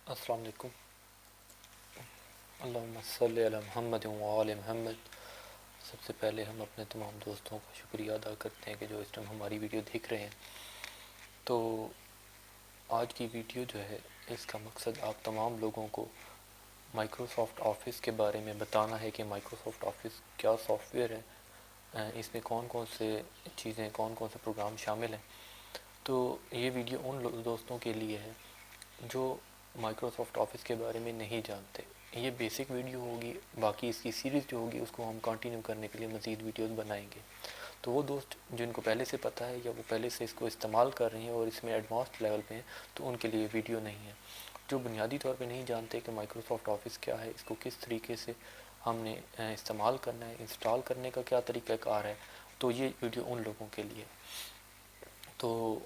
अस्सलाम वालेकुम। अल्लाहुम्मा सल्लि अला मुहम्मद व आले मुहम्मद। सबसे पहले हम अपने तमाम दोस्तों का शुक्रिया अदा करते हैं कि जो इस टाइम हमारी वीडियो देख रहे हैं। तो आज की वीडियो जो है, इसका मकसद आप तमाम लोगों को माइक्रोसॉफ्ट ऑफिस के बारे में बताना है कि माइक्रोसॉफ्ट ऑफिस क्या सॉफ्टवेयर है, इसमें कौन कौन से चीज़ें, कौन कौन से प्रोग्राम शामिल हैं। तो ये वीडियो उन दोस्तों के लिए है जो माइक्रोसॉफ्ट ऑफिस के बारे में नहीं जानते। ये बेसिक वीडियो होगी, बाकी इसकी सीरीज़ जो होगी उसको हम कंटिन्यू करने के लिए मज़ीद वीडियोस बनाएंगे। तो वो दोस्त जिनको पहले से पता है या वो पहले से इसको इस्तेमाल कर रहे हैं और इसमें एडवांस्ड लेवल पे हैं, तो उनके लिए वीडियो नहीं है। जो बुनियादी तौर पे नहीं जानते कि माइक्रोसॉफ्ट ऑफिस क्या है, इसको किस तरीके से हमने इस्तेमाल करना है, इंस्टॉल करने का क्या तरीक़ाकार है, तो ये वीडियो उन लोगों के लिए। तो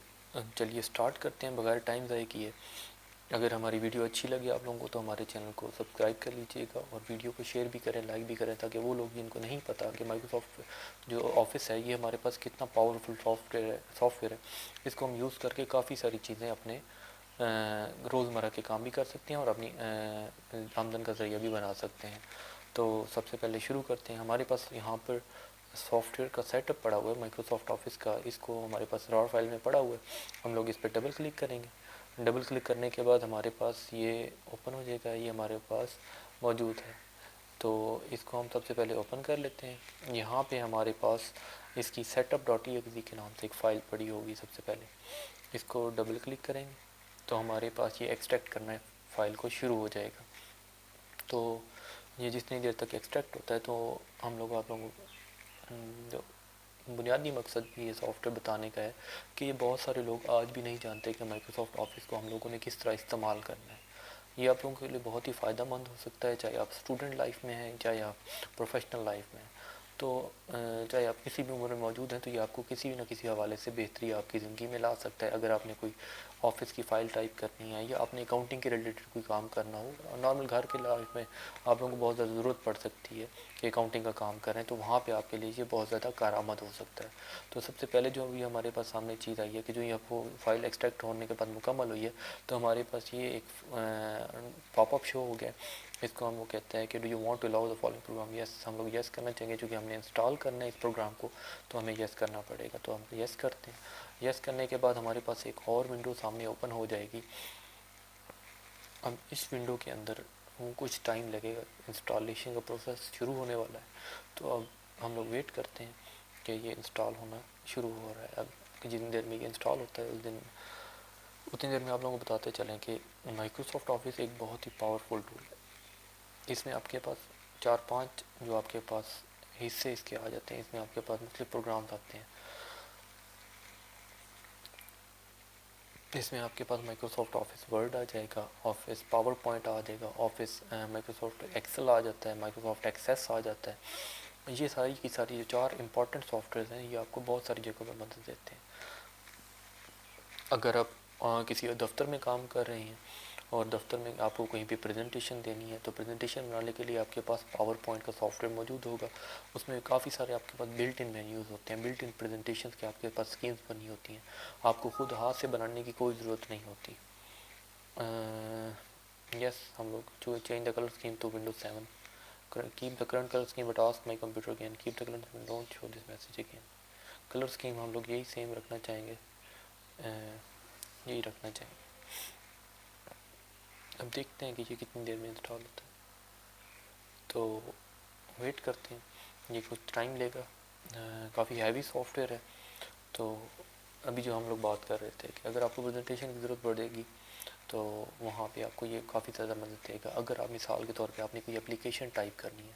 चलिए स्टार्ट करते हैं बगैर टाइम ज़ाय किए। अगर हमारी वीडियो अच्छी लगी आप लोगों को तो हमारे चैनल को सब्सक्राइब कर लीजिएगा और वीडियो को शेयर भी करें, लाइक भी करें, ताकि वो लोग जिनको नहीं पता कि माइक्रोसॉफ्ट जो ऑफिस है ये हमारे पास कितना पावरफुल सॉफ्टवेयर है, इसको हम यूज़ करके काफ़ी सारी चीज़ें अपने रोज़मर्रा के काम भी कर सकते हैं और अपनी आमदन का ज़रिया भी बना सकते हैं। तो सबसे पहले शुरू करते हैं। हमारे पास यहाँ पर सॉफ्टवेयर का सेटअप पड़ा हुआ है माइक्रोसॉफ्ट ऑफिस का, इसको हमारे पास रॉ फाइल में पड़ा हुआ है। हम लोग इस पर डबल क्लिक करेंगे। डबल क्लिक करने के बाद हमारे पास ये ओपन हो जाएगा, ये हमारे पास मौजूद है। तो इसको हम सबसे पहले ओपन कर लेते हैं। यहाँ पे हमारे पास इसकी setup.exe के नाम से एक फ़ाइल पड़ी होगी। सबसे पहले इसको डबल क्लिक करेंगे तो हमारे पास ये एक्सट्रैक्ट करना है फ़ाइल को शुरू हो जाएगा। तो ये जितनी देर तक एक्सट्रैक्ट होता है, तो हम लोग आप लोगों जो बुनियादी मकसद भी ये सॉफ्टवेयर बताने का है कि ये बहुत सारे लोग आज भी नहीं जानते कि माइक्रोसॉफ्ट ऑफिस को हम लोगों ने किस तरह इस्तेमाल करना है। ये आप लोगों के लिए बहुत ही फ़ायदा मंद हो सकता है, चाहे आप स्टूडेंट लाइफ में हैं, चाहे आप प्रोफेशनल लाइफ में हैं। तो चाहे आप किसी भी उम्र में मौजूद हैं, तो ये आपको किसी न किसी हवाले से बेहतरी आपकी ज़िंदगी में ला सकता है। अगर आपने कोई ऑफिस की फ़ाइल टाइप करनी है या आपने अकाउंटिंग के रिलेटेड कोई काम करना हो, नॉर्मल घर के लाइफ में आप लोगों को बहुत ज़्यादा ज़रूरत पड़ सकती है कि अकाउंटिंग का काम करें, तो वहाँ पे आपके लिए ये बहुत ज़्यादा कारआमद हो सकता है। तो सबसे पहले जो अभी हमारे पास सामने चीज़ आई है कि जो ये आपको फ़ाइल एक्सट्रैक्ट होने के बाद मुकम्मल हुई है, तो हमारे पास ये एक पॉपअप शो हो गया। इसको हम वो कहते हैं कि do you want to allow the following program. Yes, हम लोग यस करना चाहेंगे, क्योंकि हमने इंस्टॉल करना है इस प्रोग्राम को, तो हमें यस करना पड़ेगा। तो हम यस करते हैं। यस करने के बाद हमारे पास एक और विंडो सामने ओपन हो जाएगी। अब इस विंडो के अंदर वो कुछ टाइम लगेगा, इंस्टॉलेशन का प्रोसेस शुरू होने वाला है। तो अब हम लोग वेट करते हैं कि ये इंस्टॉल होना शुरू हो रहा है। अब जितनी देर में ये इंस्टॉल होता है उतनी देर में आप लोगों को बताते चलें कि माइक्रोसॉफ्ट ऑफिस एक बहुत ही पावरफुल टूल है। इसमें आपके पास 4-5 जो आपके पास हिस्से इसके आ जाते हैं। इसमें आपके पास मुख्तलिफ प्रोग्राम्स आते हैं। इसमें आपके पास माइक्रोसॉफ्ट ऑफिस वर्ड आ जाएगा, ऑफिस पावर पॉइंट आ जाएगा, ऑफिस माइक्रोसॉफ्ट एक्सेल आ जाता है, माइक्रोसॉफ्ट एक्सेस आ जाता है। ये सारी की सारी जो 4 इंपॉर्टेंट सॉफ्टवेयर हैं, ये आपको बहुत सारी जगहों पर मदद देते हैं। अगर आप किसी दफ्तर में काम कर रहे हैं और दफ्तर में आपको कहीं पे प्रेजेंटेशन देनी है, तो प्रेजेंटेशन बनाने के लिए आपके पास पावर पॉइंट का सॉफ्टवेयर मौजूद होगा। उसमें काफ़ी सारे आपके पास बिल्ट इन मेन्यूज़ होते हैं, बिल्ट इन प्रेजेंटेशन के आपके पास स्कीम्स बनी होती हैं। आपको खुद हाथ से बनाने की कोई ज़रूरत नहीं होती। यस, हम लोग जो change the colour scheme to Windows 7, keep the current colour scheme but ask my computer again, keep the colour don't show this message again. Colour scheme हम लोग यही सेम रखना चाहेंगे, यही रखना चाहिए। अब देखते हैं कि ये कितनी देर में इंस्टॉल होता है। तो वेट करते हैं, ये कुछ टाइम लेगा। काफ़ी हैवी सॉफ्टवेयर है। तो अभी जो हम लोग बात कर रहे थे कि अगर आपको प्रेजेंटेशन की ज़रूरत पड़ेगी, तो वहाँ पे आपको ये काफ़ी ज़्यादा मदद देगा। अगर आप मिसाल के तौर पे आपने कोई एप्लीकेशन टाइप करनी है,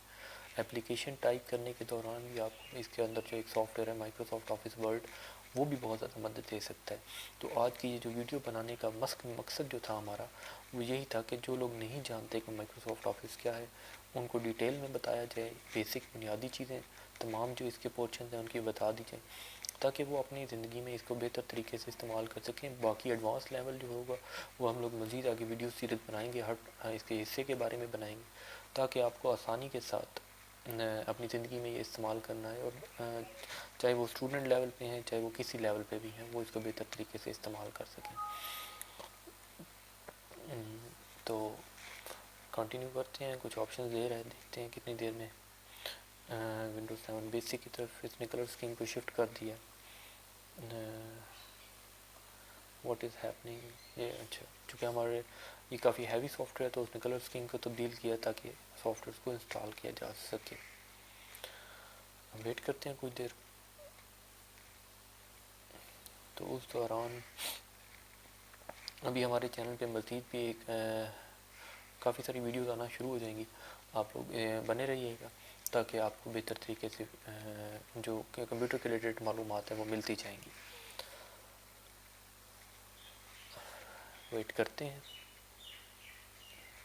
एप्लीकेशन टाइप करने के दौरान भी आपको इसके अंदर जो एक सॉफ्टवेयर है माइक्रोसॉफ्ट ऑफिस वर्ड, वो भी बहुत ज़्यादा मदद दे सकता है। तो आज की ये जो वीडियो बनाने का मकसद जो था हमारा, वो यही था कि जो लोग नहीं जानते कि माइक्रोसॉफ्ट ऑफिस क्या है, उनको डिटेल में बताया जाए। बेसिक बुनियादी चीज़ें तमाम जो इसके पोर्शन हैं उनकी बता दी जाए, ताकि वो अपनी ज़िंदगी में इसको बेहतर तरीके से इस्तेमाल कर सकें। बाकी एडवांस लेवल जो होगा वो हम लोग मज़ीद आगे वीडियो सीरीज़ बनाएंगे, हर इसके हिस्से के बारे में बनाएंगे, ताकि आपको आसानी के साथ अपनी ज़िंदगी में ये इस्तेमाल करना है। और चाहे वो स्टूडेंट लेवल पे हैं, चाहे वो किसी लेवल पे भी हैं, वो इसको बेहतर तरीके से इस्तेमाल कर सकें। तो कंटिन्यू करते हैं। कुछ ऑप्शन दे रहे हैं, देखते हैं कितनी देर में। विंडोज 7 बेसिक की तरफ इसने कलर स्कीम को शिफ्ट कर दिया। What is happening. ये अच्छा, चूँकि हमारे ये काफ़ी हैवी सॉफ्टवेयर है तो उसने कलर स्कीम को तब्दील किया ताकि सॉफ्टवेयर को इंस्टॉल किया जा सके। वेट करते हैं कुछ देर। तो उस दौरान अभी हमारे चैनल पे मज़ीद भी एक काफ़ी सारी वीडियोस आना शुरू हो जाएंगी। आप लोग बने रहिएगा ताकि आपको बेहतर तरीके से जो कंप्यूटर के रिलेटेड मालूमात है वो मिलती जाएंगी। वेट करते हैं।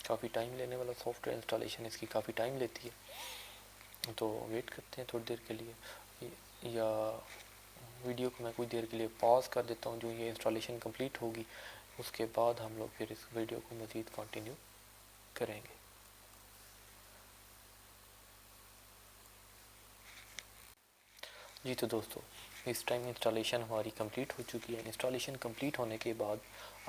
काफ़ी टाइम लेने वाला सॉफ्टवेयर इंस्टॉलेशन इसकी काफ़ी टाइम लेती है, तो वेट करते हैं थोड़ी देर के लिए, या वीडियो को मैं कुछ देर के लिए पॉज कर देता हूँ। जो ये इंस्टॉलेशन कंप्लीट होगी उसके बाद हम लोग फिर इस वीडियो को मज़ीद कंटिन्यू करेंगे। जी तो दोस्तों, इस टाइम इंस्टॉलेशन हमारी कंप्लीट हो चुकी है। इंस्टॉलेशन कंप्लीट होने के बाद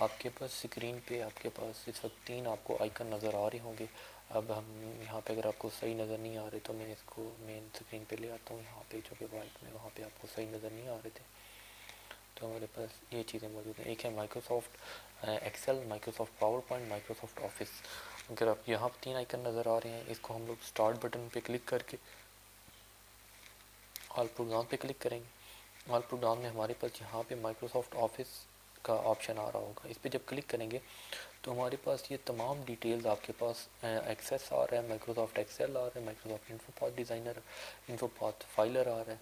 आपके पास स्क्रीन पे आपके पास इस वक्त 3 आपको आइकन नज़र आ रहे होंगे। अब हम यहाँ पे अगर आपको सही नज़र नहीं आ रहे तो मैं इसको मेन स्क्रीन पे ले आता हूँ। यहाँ पे जो कि वाइट में वहाँ पे आपको सही नज़र नहीं आ रहे थे, तो हमारे पास ये चीज़ें मौजूद हैं। एक है Microsoft Excel, Microsoft PowerPoint, Microsoft Office. अगर आप यहाँ 3 आइकन नज़र आ रहे हैं, इसको हम लोग स्टार्ट बटन पे क्लिक करके ऑल प्रोग्राम पे क्लिक करेंगे। ऑल प्रोग्राम में हमारे पास यहाँ पे माइक्रोसॉफ्ट ऑफिस का ऑप्शन आ रहा होगा। इस पर जब क्लिक करेंगे तो हमारे पास ये तमाम डिटेल्स आपके पास एक्सेस आ रहा है, माइक्रोसॉफ्ट एक्सेल आ रहा है, माइक्रोसॉफ्ट इन्फोपाथ डिज़ाइनर, इन्फोपाथ फाइलर आ रहा है,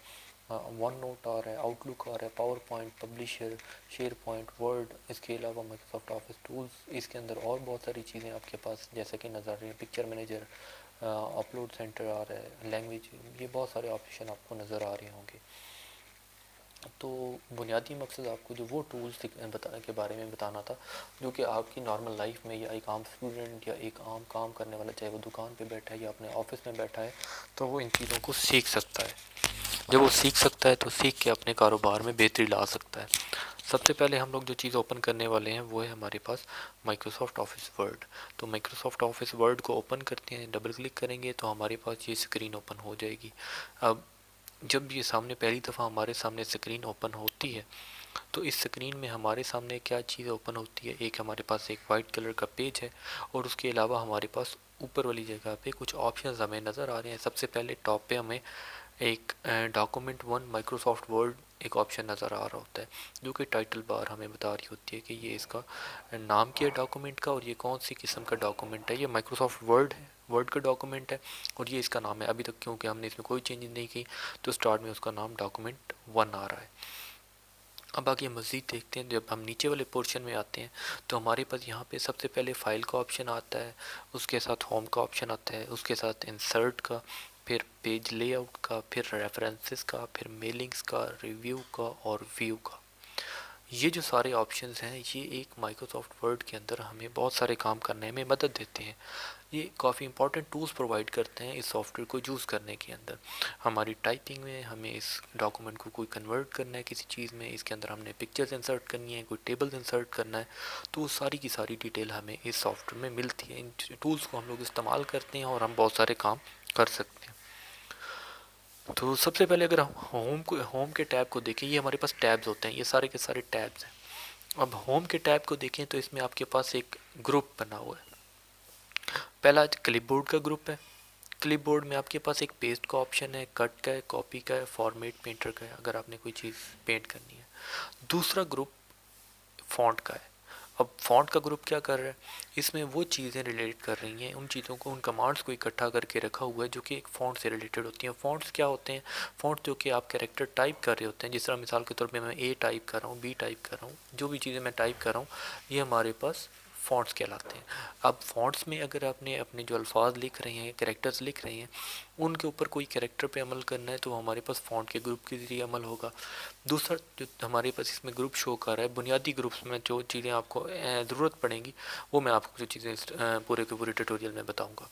वन नोट आ रहा है, आउटलुक आ रहा है, power point, publisher, share point, word. इसके अलावा माइक्रोसॉफ्ट ऑफिस टूल्स, इसके अंदर और बहुत सारी चीज़ें आपके पास जैसे कि नज़र आ रही है। पिक्चर मैनेजर, अपलोड सेंटर आ रहा है, लैंग्वेज, ये बहुत सारे ऑप्शन आपको नज़र आ रहे होंगे। तो बुनियादी मकसद आपको जो वो टूल्स के बारे में बताना था जो कि आपकी नॉर्मल लाइफ में, या एक आम स्टूडेंट या एक आम काम करने वाला, चाहे वो दुकान पे बैठा है या अपने ऑफिस में बैठा है, तो वो इन चीज़ों को सीख सकता है। जब वो सीख सकता है तो सीख के अपने कारोबार में बेहतरी ला सकता है। सबसे पहले हम लोग जो चीज़ ओपन करने वाले हैं वो है हमारे पास माइक्रोसॉफ्ट ऑफिस वर्ड। तो माइक्रोसॉफ्ट ऑफिस वर्ड को ओपन करते हैं, डबल क्लिक करेंगे तो हमारे पास ये स्क्रीन ओपन हो जाएगी। अब जब ये सामने पहली दफ़ा हमारे सामने स्क्रीन ओपन होती है तो इस स्क्रीन में हमारे सामने क्या चीज़ ओपन होती है। एक हमारे पास एक वाइट कलर का पेज है और उसके अलावा हमारे पास ऊपर वाली जगह पे कुछ ऑप्शंस हमें नज़र आ रहे हैं। सबसे पहले टॉप पे हमें एक डॉक्यूमेंट 1 माइक्रोसॉफ्ट वर्ड एक ऑप्शन नज़र आ रहा होता है, जो कि टाइटल बार हमें बता रही होती है कि ये इसका नाम क्या है डॉक्यूमेंट का और ये कौन सी किस्म का डॉक्यूमेंट है। ये माइक्रोसॉफ्ट वर्ड है, वर्ड का डॉक्यूमेंट है और ये इसका नाम है। अभी तक क्योंकि हमने इसमें कोई चेंज नहीं की तो स्टार्ट में उसका नाम डॉक्यूमेंट 1 आ रहा है। अब आगे मज़ीद देखते हैं। जब हम नीचे वाले पोर्शन में आते हैं तो हमारे पास यहाँ पे सबसे पहले फ़ाइल का ऑप्शन आता है, उसके साथ होम का ऑप्शन आता है, उसके साथ इंसर्ट का, फिर पेज लेआउट का, फिर रेफरेंसेस का, फिर मेलिंग्स का, रिव्यू का और व्यू का। ये जो सारे ऑप्शंस हैं ये एक माइक्रोसॉफ्ट वर्ड के अंदर हमें बहुत सारे काम करने में मदद देते हैं। ये काफ़ी इंपॉर्टेंट टूल्स प्रोवाइड करते हैं इस सॉफ्टवेयर को यूज़ करने के अंदर। हमारी टाइपिंग में हमें इस डॉक्यूमेंट को कोई कन्वर्ट करना है किसी चीज़ में, इसके अंदर हमने पिक्चर्स इंसर्ट करनी है, कोई टेबल्स इंसर्ट करना है, तो वो सारी की सारी डिटेल हमें इस सॉफ्टवेयर में मिलती है। इन टूल्स को हम लोग इस्तेमाल करते हैं और हम बहुत सारे काम कर सकते हैं। तो सबसे पहले अगर हम होम के टैब को देखें, ये हमारे पास टैब्स होते हैं, ये सारे के सारे टैब्स हैं। अब होम के टैब को देखें तो इसमें आपके पास एक ग्रुप बना हुआ है। पहला क्लिपबोर्ड का ग्रुप है। क्लिपबोर्ड में आपके पास एक पेस्ट का ऑप्शन है, कट का है, कॉपी का है, फॉर्मेट पेंटर का है अगर आपने कोई चीज़ पेंट करनी है। दूसरा ग्रुप फ़ॉन्ट का है। अब फ़ॉन्ट का ग्रुप क्या कर रहा है, इसमें वो चीज़ें रिलेट कर रही हैं, उन चीज़ों को, उन कमांड्स को इकट्ठा करके रखा हुआ है जो कि एक फ़ॉन्ट से रिलेटेड होती हैं। फ़ॉन्ट्स क्या होते हैं, फ़ॉन्ट जो कि आप कैरेक्टर टाइप कर रहे होते हैं। जिस तरह मिसाल के तौर पे मैं ए टाइप कर रहा हूँ, बी टाइप कर रहा हूँ, जो भी चीज़ें मैं टाइप कर रहा हूँ ये हमारे पास फ़ॉन्ट्स कहलाते हैं। अब फ़ॉन्ट्स में अगर आपने अपने जो अल्फाज लिख रहे हैं, कैरेक्टर्स लिख रहे हैं, उनके ऊपर कोई कैरेक्टर पे अमल करना है तो हमारे पास फ़ॉन्ट के ग्रुप के ज़रिए अमल होगा। दूसरा जो हमारे पास इसमें ग्रुप शो कर रहा है, बुनियादी ग्रुप्स में जो चीज़ें आपको ज़रूरत पड़ेंगी वो मैं आपको जो चीज़ें पूरे के पूरे ट्यूटोरियल में बताऊंगा।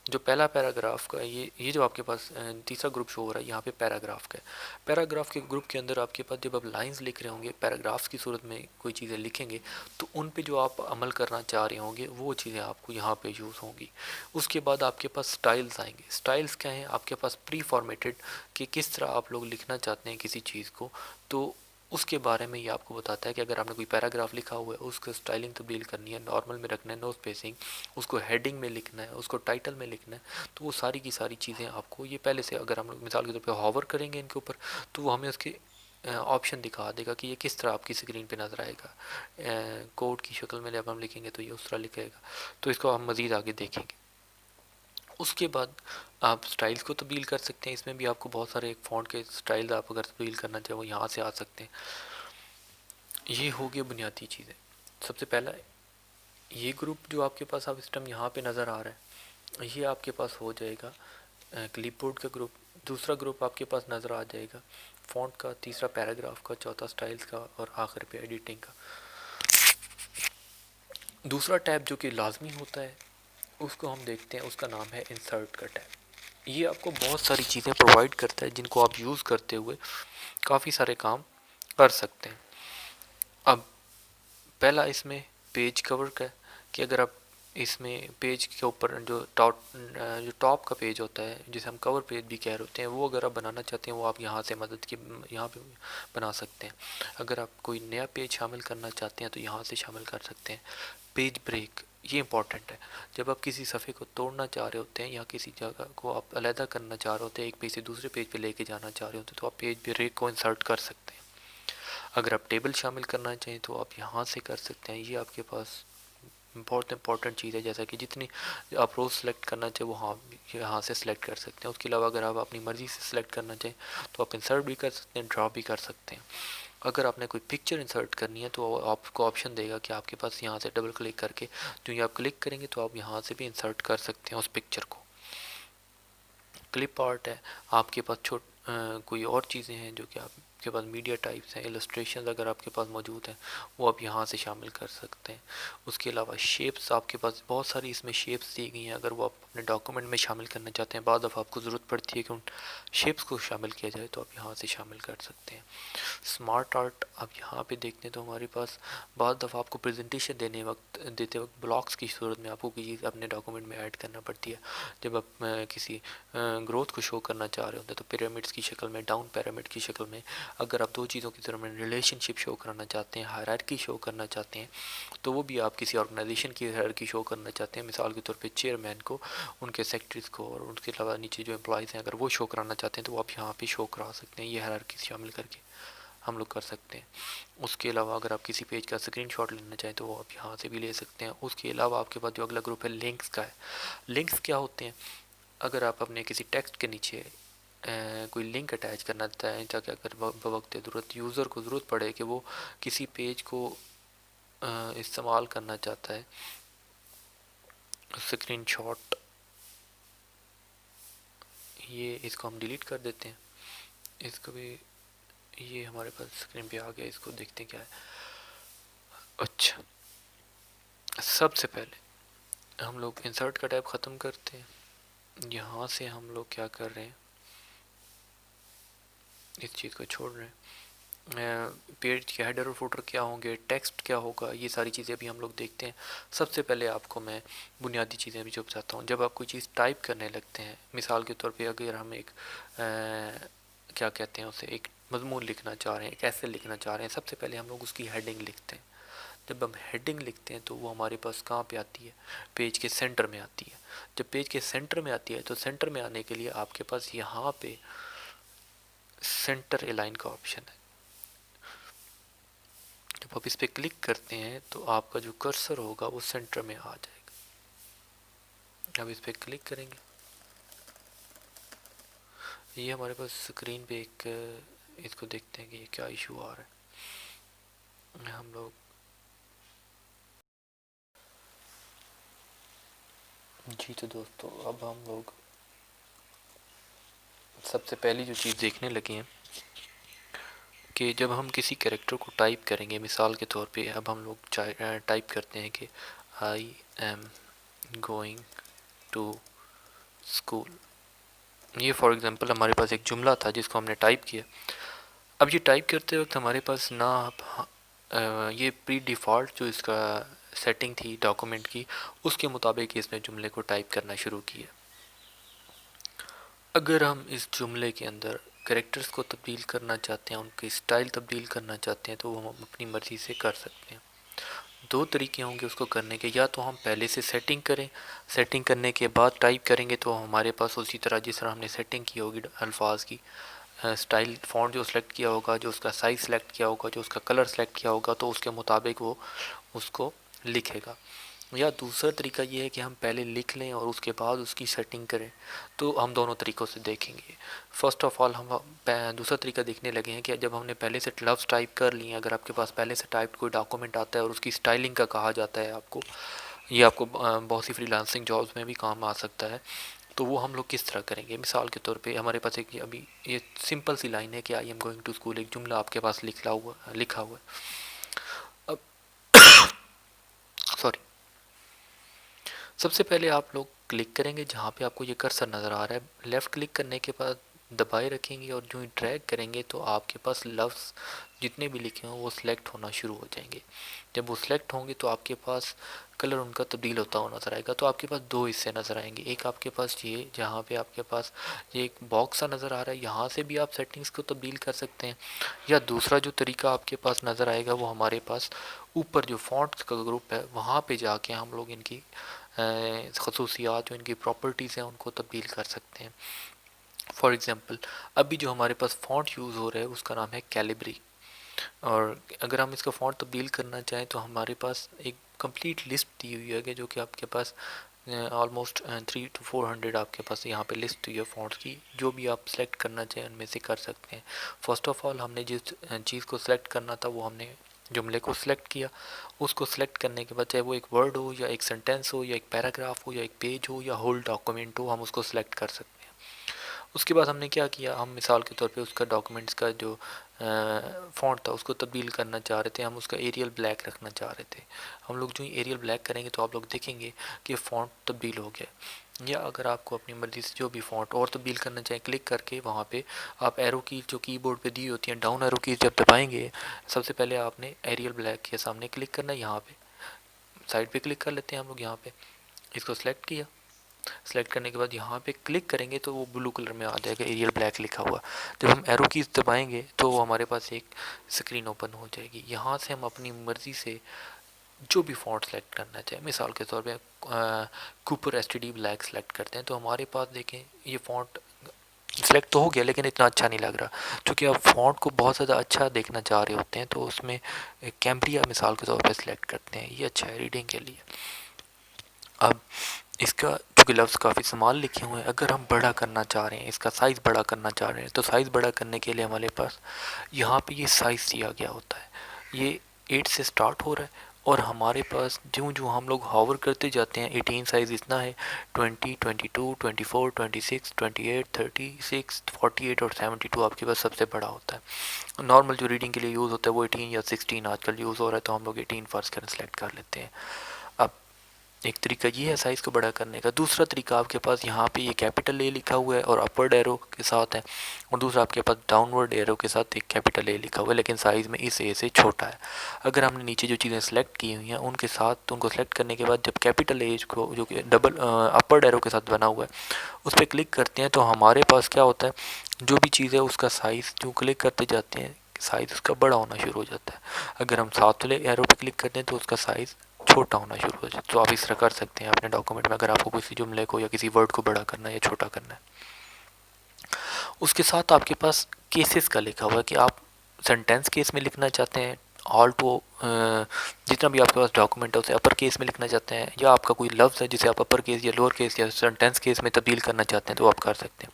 जो पहला पैराग्राफ का ये जो आपके पास तीसरा ग्रुप शो हो रहा है यहाँ पे पैराग्राफ का है। पैराग्राफ के ग्रुप के अंदर आपके पास जब आप लाइंस लिख रहे होंगे, पैराग्राफ्स की सूरत में कोई चीज़ें लिखेंगे तो उन पे जो आप अमल करना करना चाह रहे होंगे वो चीज़ें आपको यहाँ पे यूज़ होंगी। उसके बाद आपके पास स्टाइल्स आएंगे। स्टाइल्स क्या हैं? आपके पास प्री फॉर्मेटेड कि किस तरह आप लोग लिखना चाहते हैं किसी चीज़ को, तो उसके बारे में ये आपको बताता है कि अगर आपने कोई पैराग्राफ लिखा हुआ है उसको स्टाइलिंग तब्दील करनी है, नॉर्मल में रखना है, नो स्पेसिंग, उसको हेडिंग में लिखना है, उसको टाइटल में लिखना है, तो वो सारी की सारी चीज़ें आपको ये पहले से, अगर हम लोग मिसाल के तौर पर हॉवर करेंगे इनके ऊपर तो वो हमें उसके ऑप्शन दिखा देगा कि ये किस तरह आपकी स्क्रीन पे नज़र आएगा। कोड की शक्ल में जब हम लिखेंगे तो ये उस तरह लिखेगा। तो इसको हम मज़ीद आगे देखेंगे। उसके बाद आप स्टाइल्स को तब्दील कर सकते हैं। इसमें भी आपको बहुत सारे फ़ॉन्ट के स्टाइल आप अगर तब्दील करना चाहें वो यहाँ से आ सकते हैं। ये हो गया बुनियादी चीज़ें। सबसे पहला ये ग्रुप जो आपके पास अब इस टाइम यहाँ पे नज़र आ रहा है, ये आपके पास हो जाएगा क्लिपबोर्ड का ग्रुप। दूसरा ग्रुप आपके पास नज़र आ जाएगा फ़ॉन्ट का, तीसरा पैराग्राफ का, चौथा स्टाइल्स का और आखिर पे एडिटिंग का। दूसरा टैब जो कि लाजमी होता है उसको हम देखते हैं, उसका नाम है इंसर्ट का टैब। ये आपको बहुत सारी चीज़ें प्रोवाइड करता है जिनको आप यूज़ करते हुए काफ़ी सारे काम कर सकते हैं। अब पहला इसमें पेज कवर का, कि अगर आप इसमें पेज के ऊपर जो टॉप का पेज होता है जिसे हम कवर पेज भी कह रहे होते हैं, वो अगर आप बनाना चाहते हैं वो आप यहाँ से मदद की यहाँ पे बना सकते हैं। अगर आप कोई नया पेज शामिल करना चाहते हैं तो यहाँ से शामिल कर सकते हैं। पेज ब्रेक ये इंपॉर्टेंट है। जब आप किसी सफ़े को तोड़ना चाह रहे होते हैं या किसी जगह को आप अलहदा करना चाह रहे होते हैं, एक पेज से दूसरे पेज पे लेके जाना चाह रहे होते हैं, तो आप पेज ब्रेक को इंसर्ट कर सकते हैं। अगर आप टेबल शामिल करना चाहें तो आप यहाँ से कर सकते हैं। ये आपके पास बहुत इंपॉर्टेंट चीज़ है, जैसा कि जितनी आप रोज़ सेलेक्ट करना चाहें वो हाँ यहाँ से सिलेक्ट कर सकते हैं। उसके अलावा अगर आप अपनी मर्ज़ी से सिलेक्ट करना चाहें तो आप इंसर्ट भी कर सकते हैं, ड्रॉप भी कर सकते हैं। अगर आपने कोई पिक्चर इंसर्ट करनी है तो आपको ऑप्शन देगा कि आपके पास यहाँ से डबल क्लिक करके, जो ये आप क्लिक करेंगे तो आप यहाँ से भी इंसर्ट कर सकते हैं उस पिक्चर को। क्लिप आर्ट है, आपके पास कोई और चीज़ें हैं जो कि आपके पास मीडिया टाइप्स हैं, इलस्ट्रेशन अगर आपके पास मौजूद हैं वो आप यहाँ से शामिल कर सकते हैं। उसके अलावा शेप्स आपके पास बहुत सारी इसमें शेप्स दी गई हैं, अगर वो आप अपने डॉक्यूमेंट में शामिल करना चाहते हैं, बाद दफ़ा आपको ज़रूरत पड़ती है कि उन शेप्स को शामिल किया जाए तो आप यहाँ से शामिल कर सकते हैं। स्मार्ट आर्ट आप यहाँ पे देखते हैं तो हमारे पास बाद दफ़ा आपको प्रेजेंटेशन देते वक्त ब्लॉक्स की सूरत में आपको कोई चीज़ अपने डॉक्यूमेंट में ऐड करना पड़ती है। जब आप किसी ग्रोथ को शो करना चाह रहे होते हैं तो पिरामिड्स की शक्ल में, डाउन पिरामिड की शक्ल में, अगर आप दो चीज़ों की तरफ में रिलेशनशिप शो कराना चाहते हैं, हायरार्की शो करना चाहते हैं, तो वो भी आप किसी ऑर्गेनाइजेशन की हायरार्की शो करना चाहते हैं, मिसाल के तौर पे चेयरमैन को, उनके सेक्रेटरीज को और उनके अलावा नीचे जो एम्प्लॉयज़ हैं अगर वो शो कराना चाहते हैं तो वो आप यहाँ पे शो करा सकते हैं। ये हायरार्की शामिल करके हम लोग कर सकते हैं। उसके अलावा अगर आप किसी पेज का स्क्रीनशॉट लेना चाहें तो वो आप यहाँ से भी ले सकते हैं। उसके अलावा आपके पास जो अगला ग्रुप है लिंक्स का है। लिंक्स क्या होते हैं? अगर आप अपने किसी टेक्स्ट के नीचे कोई लिंक अटैच करना चाहते हैं ताकि अगर वक्त ज़रूरत यूज़र को ज़रूरत पड़े कि वो किसी पेज को इस्तेमाल करना चाहता है, स्क्रीनशॉट, ये इसको हम डिलीट कर देते हैं। इसको भी, ये हमारे पास स्क्रीन पे आ गया, इसको देखते हैं क्या है। अच्छा, सबसे पहले हम लोग इंसर्ट का टैब ख़त्म करते हैं। यहाँ से हम लोग क्या कर रहे हैं, इस चीज़ को छोड़ रहे हैं। पेज के हेडर और फुटर क्या होंगे, टेक्स्ट क्या होगा, ये सारी चीज़ें अभी हम लोग देखते हैं। सबसे पहले आपको मैं बुनियादी चीज़ें भी जो बताता हूँ। जब आप कोई चीज़ टाइप करने लगते हैं, मिसाल के तौर पे अगर हम एक क्या कहते हैं उसे, एक मजमून लिखना चाह रहे हैं, एक ऐसे लिखना चाह रहे हैं, सबसे पहले हम लोग उसकी हेडिंग लिखते हैं। जब हम हेडिंग लिखते हैं तो वो हमारे पास कहाँ पे आती है? पेज के सेंटर में आती है। जब पेज के सेंटर में आती है तो सेंटर में आने के लिए आपके पास यहाँ पे सेंटर अलाइन का ऑप्शन है। जब आप इस पर क्लिक करते हैं तो आपका जो कर्सर होगा वो सेंटर में आ जाएगा। अब इस पर क्लिक करेंगे, ये हमारे पास स्क्रीन पे एक, इसको देखते हैं कि ये क्या इशू आ रहा है। हम लोग जी, तो दोस्तों अब हम लोग सबसे पहली जो चीज़ देखने लगे हैं कि जब हम किसी कैरेक्टर को टाइप करेंगे, मिसाल के तौर पे अब हम लोग टाइप करते हैं कि I am going to school. ये फॉर एग्ज़ाम्पल हमारे पास एक जुमला था जिसको हमने टाइप किया। अब ये टाइप करते वक्त हमारे पास ना ये प्री डिफ़ॉल्ट जो इसका सेटिंग थी डॉक्यूमेंट की, उसके मुताबिक इसमें जुमले को टाइप करना शुरू किया। अगर हम इस जुमले के अंदर कैरेक्टर्स को तब्दील करना चाहते हैं, उनकी स्टाइल तब्दील करना चाहते हैं, तो वो हम अपनी मर्ज़ी से कर सकते हैं। दो तरीके होंगे उसको करने के, या तो हम पहले से सेटिंग करें, सेटिंग करने के बाद टाइप करेंगे तो हमारे पास उसी तरह जिस तरह हमने सेटिंग की होगी अल्फाज की, स्टाइल फ़ॉन्ट जो सेलेक्ट किया होगा, जो उसका साइज़ सेलेक्ट किया होगा, जो उसका कलर सेलेक्ट किया होगा, तो उसके मुताबिक वो उसको लिखेगा। या दूसरा तरीका ये है कि हम पहले लिख लें और उसके बाद उसकी सेटिंग करें। तो हम दोनों तरीक़ों से देखेंगे। फ़र्स्ट ऑफ़ ऑल हम दूसरा तरीका देखने लगे हैं कि जब हमने पहले से लफ्ज़ टाइप कर लिए, अगर आपके पास पहले से टाइप कोई डॉक्यूमेंट आता है और उसकी स्टाइलिंग का कहा जाता है आपको, ये आपको बहुत सी फ्रीलांसिंग जॉब्स में भी काम आ सकता है, तो वो हम लोग किस तरह करेंगे। मिसाल के तौर पे हमारे पास एक अभी ये सिंपल सी लाइन है कि I am going to school, एक जुमला आपके पास लिखा हुआ है। अब सॉरी, सबसे पहले आप लोग क्लिक करेंगे जहाँ पे आपको ये कर्सर नज़र आ रहा है, लेफ़्ट क्लिक करने के बाद दबाए रखेंगे और जो ही ड्रैग करेंगे तो आपके पास लफ्ज़ जितने भी लिखे हों वो सिलेक्ट होना शुरू हो जाएंगे। जब वो सिलेक्ट होंगे तो आपके पास कलर उनका तब्दील होता हुआ नज़र आएगा। तो आपके पास दो हिस्से नज़र आएंगे, एक आपके पास ये जहाँ पे आपके पास ये एक बॉक्स सा नज़र आ रहा है, यहाँ से भी आप सेटिंग्स को तब्दील कर सकते हैं। या दूसरा जो तरीका आपके पास नज़र आएगा वो हमारे पास ऊपर जो फॉन्ट्स का ग्रुप है वहाँ पे जाके हम लोग इनकी खसूसियात जो इनकी प्रॉपर्टीज़ हैं उनको तब्दील कर सकते हैं। फॉर एग्ज़ाम्पल अभी जो हमारे पास फ़ॉन्ट यूज़ हो रहा है उसका नाम है कैलिब्री, और अगर हम इसका फ़ॉन्ट तब्दील करना चाहें तो हमारे पास एक कंप्लीट लिस्ट दी हुई है कि जो कि आपके पास ऑलमोस्ट 300 to 400 आपके पास यहाँ पे लिस्ट हुई है फ़ॉन्ट्स की, जो भी आप सेलेक्ट करना चाहें उनमें से कर सकते हैं। फ़र्स्ट ऑफ़ ऑल हमने जिस चीज़ को सिलेक्ट करना था वो हमने जुमले को सिलेक्ट किया। उसको सिलेक्ट करने के बाद चाहे वो एक वर्ड हो या एक सेंटेंस हो या एक पैराग्राफ हो या एक पेज हो या होल डॉक्यूमेंट हो, हम उसको सिलेक्ट कर सकते हैं। उसके बाद हमने क्या किया, हम मिसाल के तौर पे उसका डॉक्यूमेंट्स का जो फ़ॉन्ट था उसको तब्दील करना चाह रहे थे, हम उसका एरियल ब्लैक रखना चाह रहे थे। हम लोग जो ही एरियल ब्लैक करेंगे तो आप लोग देखेंगे कि फ़ॉन्ट तब्दील हो गया। या अगर आपको अपनी मर्ज़ी से जो भी फ़ॉन्ट और तब्दील करना चाहें, क्लिक करके वहाँ पे आप एरो की जो कीबोर्ड पे दी होती हैं, डाउन एरो की जब दबाएंगे, सबसे पहले आपने एरियल ब्लैक के सामने क्लिक करना है, यहाँ पे साइड पे क्लिक कर लेते हैं हम लोग। यहाँ पे इसको सिलेक्ट किया, सेलेक्ट करने के बाद यहाँ पे क्लिक करेंगे तो वो ब्लू कलर में आ जाएगा एरियल ब्लैक लिखा हुआ। जब हम एरो कीज दबाएंगे तो वो हमारे पास एक स्क्रीन ओपन हो जाएगी। यहाँ से हम अपनी मर्ज़ी से जो भी फ़ॉन्ट सेलेक्ट करना चाहें, मिसाल के तौर पे कूपर एसटीडी ब्लैक सेलेक्ट करते हैं तो हमारे पास देखें ये फ़ॉन्ट सेलेक्ट तो हो गया लेकिन इतना अच्छा नहीं लग रहा, क्योंकि आप फ़ॉन्ट को बहुत ज़्यादा अच्छा देखना चाह रहे होते हैं तो उसमें कैम्ब्रिया मिसाल के तौर पे सिलेक्ट करते हैं, ये अच्छा है रीडिंग के लिए। अब इसका चूँकि लफ्ज़ काफ़ी स्मॉल लिखे हुए हैं, अगर हम बड़ा करना चाह रहे हैं, इसका साइज़ बड़ा करना चाह रहे हैं, तो साइज़ बड़ा करने के लिए हमारे पास यहाँ पे ये साइज़ दिया गया होता है। ये 8 से स्टार्ट हो रहा है और हमारे पास जो हम लोग हावर करते जाते हैं, 18 साइज़ इतना है, 20, 22, 24, 26, 28, 36, 48 और 72 आपके पास सबसे बड़ा होता है। नॉर्मल जो रीडिंग के लिए यूज़ होता है वो 18 या 16 आजकल यूज़ हो रहा है, तो हम लोग 18 फर्स्ट कर सेलेक्ट कर लेते हैं। अब एक तरीका ये है साइज़ को बड़ा करने का। दूसरा तरीका आपके पास यहाँ पे ये कैपिटल ए लिखा हुआ है और अपवर्ड एरो के साथ है, और दूसरा आपके पास डाउनवर्ड एरो के साथ एक कैपिटल ए लिखा हुआ है लेकिन साइज़ में इस ए से छोटा है। अगर हमने नीचे जो चीज़ें सेलेक्ट की हुई हैं उनके साथ उनको सेलेक्ट करने के बाद जब कैपिटल ए को जो कि डबल अपवर्ड एरो के साथ बना हुआ है उस पर क्लिक करते हैं तो हमारे पास क्या होता है, जो भी चीज़ है उसका साइज़ जो क्लिक करते जाते हैं साइज़ उसका बड़ा होना शुरू हो जाता है। अगर हम साथ वाले एरो पे क्लिक करते हैं तो उसका साइज़ छोटा होना शुरू हो जाता है। तो आप इस तरह कर सकते हैं अपने डॉक्यूमेंट में, अगर आपको किसी जुमले को या किसी वर्ड को बड़ा करना है या छोटा करना है। उसके साथ आपके पास केसेस का लिखा हुआ है कि आप सेंटेंस केस में लिखना चाहते हैं, ऑल टू जितना भी आपके पास डॉक्यूमेंट है उसे अपर केस में लिखना चाहते हैं, या आपका कोई लफ्ज़ है जिसे आप अपर केस या लोअर केस या सेंटेंस केस में तब्दील करना चाहते हैं तो आप कर सकते हैं।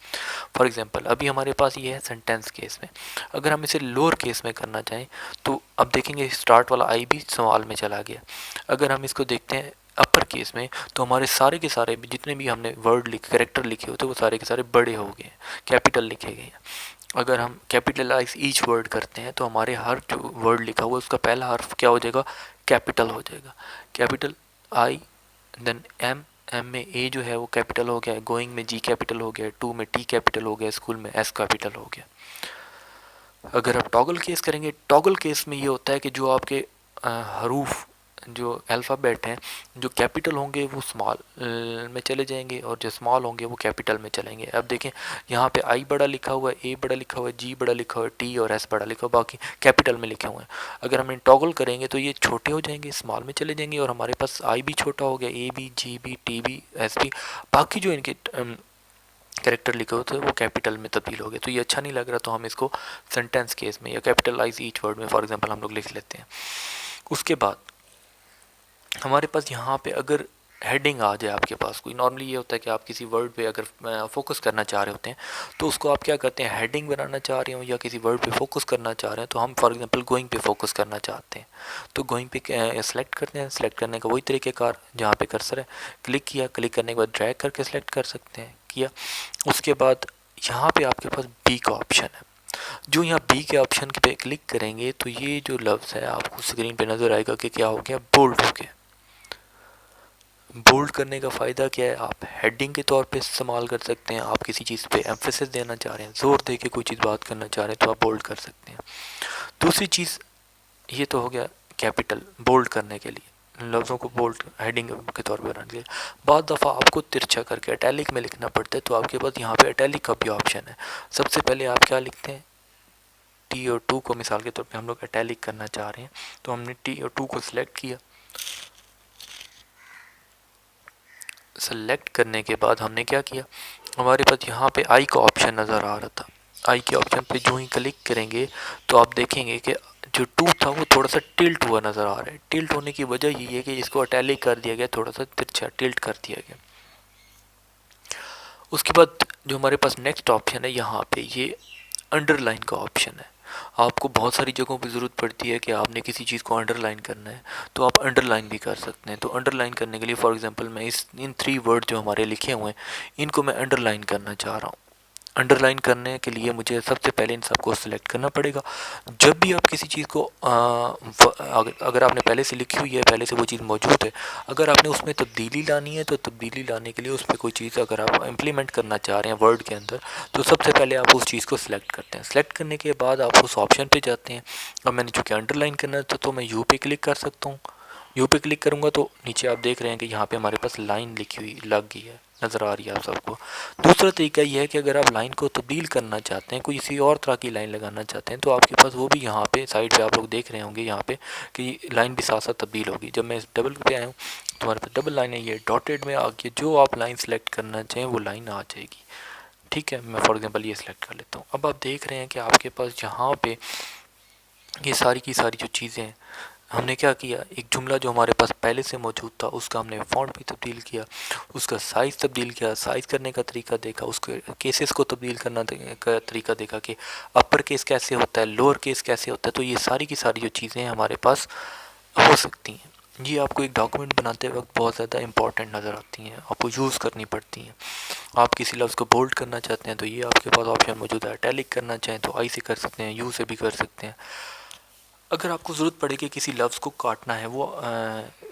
फॉर एग्जांपल अभी हमारे पास ये है सेंटेंस केस में, अगर हम इसे लोअर केस में करना चाहें तो अब देखेंगे स्टार्ट वाला आई भी सवाल में चला गया। अगर हम इसको देखते हैं अपर केस में तो हमारे सारे के सारे जितने भी हमने वर्ड कैरेक्टर लिखे होते हैं वो सारे के सारे बड़े हो गए हैं, कैपिटल लिखे गए हैं। अगर हम कैपिटलाइज ईच वर्ड करते हैं तो हमारे हर जो वर्ड लिखा हुआ है उसका पहला हर्फ क्या हो जाएगा, कैपिटल हो जाएगा। Capital I, then M, M में ए जो है वो कैपिटल हो गया, गोइंग में जी कैपिटल हो गया, टू में टी कैपिटल हो गया, स्कूल में एस कैपिटल हो गया। अगर आप टॉगल केस करेंगे, टॉगल केस में ये होता है कि जो आपके हरूफ जो अल्फ़ाबेट हैं, जो कैपिटल होंगे वो स्मॉल में चले जाएंगे और जो स्मॉल होंगे वो कैपिटल में चलेंगे। अब देखें यहाँ पे आई बड़ा लिखा हुआ है, ए बड़ा लिखा हुआ है, जी बड़ा लिखा हुआ है, टी और एस बड़ा लिखा हुआ, बाकी कैपिटल में लिखे हुए हैं। अगर हम इन टॉगल करेंगे तो ये छोटे हो जाएंगे, स्मॉल में चले जाएंगे और हमारे पास आई भी छोटा हो गया, ए भी, जी भी, टी भी, एस भी, बाकी जो इनके कैरेक्टर लिखे होते हैं वो कैपिटल में तब्दील हो गए। तो ये अच्छा नहीं लग रहा, तो हम इसको सेंटेंस केस में या कैपिटलाइज ईच वर्ड में फॉर एग्जांपल हम लोग लिख लेते हैं। उसके बाद हमारे पास यहाँ पे अगर हेडिंग आ जाए आपके पास कोई, नॉर्मली ये होता है कि आप किसी वर्ड पे अगर फोकस करना चाह रहे होते हैं तो उसको आप क्या करते हैं, हेडिंग बनाना चाह रहे हो या किसी वर्ड पे फोकस करना चाह रहे हैं, तो हम फॉर एग्जांपल गोइंग पे फोकस करना चाहते हैं तो गोइंग पे सेलेक्ट करते हैं। सेलेक्ट करने का वही तरीक़ेकार जहाँ पे कर्सर है, क्लिक किया, क्लिक करने के बाद ड्रैग करके सेलेक्ट कर सकते हैं, किया। उसके बाद यहाँ पे आपके पास बी का ऑप्शन है। जो यहाँ बी के ऑप्शन पे क्लिक करेंगे तो ये जो लफ्ज़ है आपको स्क्रीन पे नज़र आएगा कि क्या हो गया, बोल्ड हो गया। बोल्ड करने का फ़ायदा क्या है, आप हेडिंग के तौर पे इस्तेमाल कर सकते हैं, आप किसी चीज़ पे एम्फेसिस देना चाह रहे हैं, ज़ोर दे के कोई चीज़ बात करना चाह रहे हैं तो आप बोल्ड कर सकते हैं। दूसरी चीज़ ये तो हो गया कैपिटल बोल्ड करने के लिए, लफ्ज़ों को बोल्ड हेडिंग के तौर पे बनाने के लिए। बाद दफ़ा आपको तिरछा करके इटैलिक में लिखना पड़ता है, तो आपके पास यहाँ पे इटैलिक का भी ऑप्शन है। सबसे पहले आप क्या लिखते हैं, टी और टू को मिसाल के तौर पे हम लोग इटैलिक करना चाह रहे हैं तो हमने टी और टू को सिलेक्ट किया। सेलेक्ट करने के बाद हमने क्या किया, हमारे पास यहाँ पे आई का ऑप्शन नज़र आ रहा था। आई के ऑप्शन पे जो ही क्लिक करेंगे तो आप देखेंगे कि जो टू था वो थोड़ा सा टिल्ट हुआ नज़र आ रहा है। टिल्ट होने की वजह ये है कि इसको इटैलिक कर दिया गया, थोड़ा सा तिरछा टिल्ट कर दिया गया। उसके बाद जो हमारे पास नेक्स्ट ऑप्शन है, यहाँ पे ये अंडरलाइन का ऑप्शन है। आपको बहुत सारी जगहों पे ज़रूरत पड़ती है कि आपने किसी चीज़ को अंडरलाइन करना है तो आप अंडरलाइन भी कर सकते हैं। तो अंडरलाइन करने के लिए फॉर एग्जांपल मैं इन 3 वर्ड जो हमारे लिखे हुए हैं इनको मैं अंडरलाइन करना चाह रहा हूँ। अंडरलाइन करने के लिए मुझे सबसे पहले इन सबको सिलेक्ट करना पड़ेगा। जब भी आप किसी चीज़ को अगर आपने पहले से लिखी हुई है, पहले से वो चीज़ मौजूद है, अगर आपने उसमें तब्दीली लानी है तो तब्दीली लाने के लिए उस पर कोई चीज़ अगर आप इम्प्लीमेंट करना चाह रहे हैं वर्ड के अंदर तो सबसे पहले आप उस चीज़ को सिलेक्ट करते हैं। सेलेक्ट करने के बाद आप उस ऑप्शन पर जाते हैं। अब मैंने चूँकि अंडरलाइन करना था तो मैं यू पे क्लिक कर सकता हूँ। यू पे क्लिक करूँगा तो नीचे आप देख रहे हैं कि यहाँ पे हमारे पास लाइन लिखी हुई लग गई है, नज़र आ रही है आप सबको। दूसरा तरीका ये है कि अगर आप लाइन को तब्दील करना चाहते हैं, कोई किसी और तरह की लाइन लगाना चाहते हैं तो आपके पास वो भी यहाँ पे साइड पे आप लोग देख रहे होंगे यहाँ पे कि लाइन भी साथ साथ तब्दील होगी। जब मैं इस डबल पे आया हूँ तो हमारे पास डबल लाइन है, ये डॉटेड में आके जो आप लाइन सेलेक्ट करना चाहें वो लाइन आ जाएगी। ठीक है, मैं फॉर एग्जाम्पल ये सिलेक्ट कर लेता हूँ। अब आप देख रहे हैं कि आपके पास जहाँ पे ये सारी की सारी जो चीज़ें हैं, हमने क्या किया, एक जुमला जो हमारे पास पहले से मौजूद था उसका हमने फ़ॉन्ट भी तब्दील किया, उसका साइज़ तब्दील किया, साइज़ करने का तरीका देखा, उसके केसेस को तब्दील करना का तरीका देखा कि अपर केस कैसे होता है, लोअर केस कैसे होता है। तो ये सारी की सारी जो चीज़ें हमारे पास हो सकती हैं, ये आपको एक डॉक्यूमेंट बनाते वक्त बहुत ज़्यादा इंपॉर्टेंट नज़र आती हैं, आपको यूज़ करनी पड़ती हैं। आप किसी लफ्ज़ को बोल्ड करना चाहते हैं तो ये आपके पास ऑप्शन मौजूद है। इटैलिक करना चाहें तो आई से कर सकते हैं, यू से भी कर सकते हैं। अगर आपको ज़रूरत पड़े कि किसी लफ्ज़ को काटना है, वो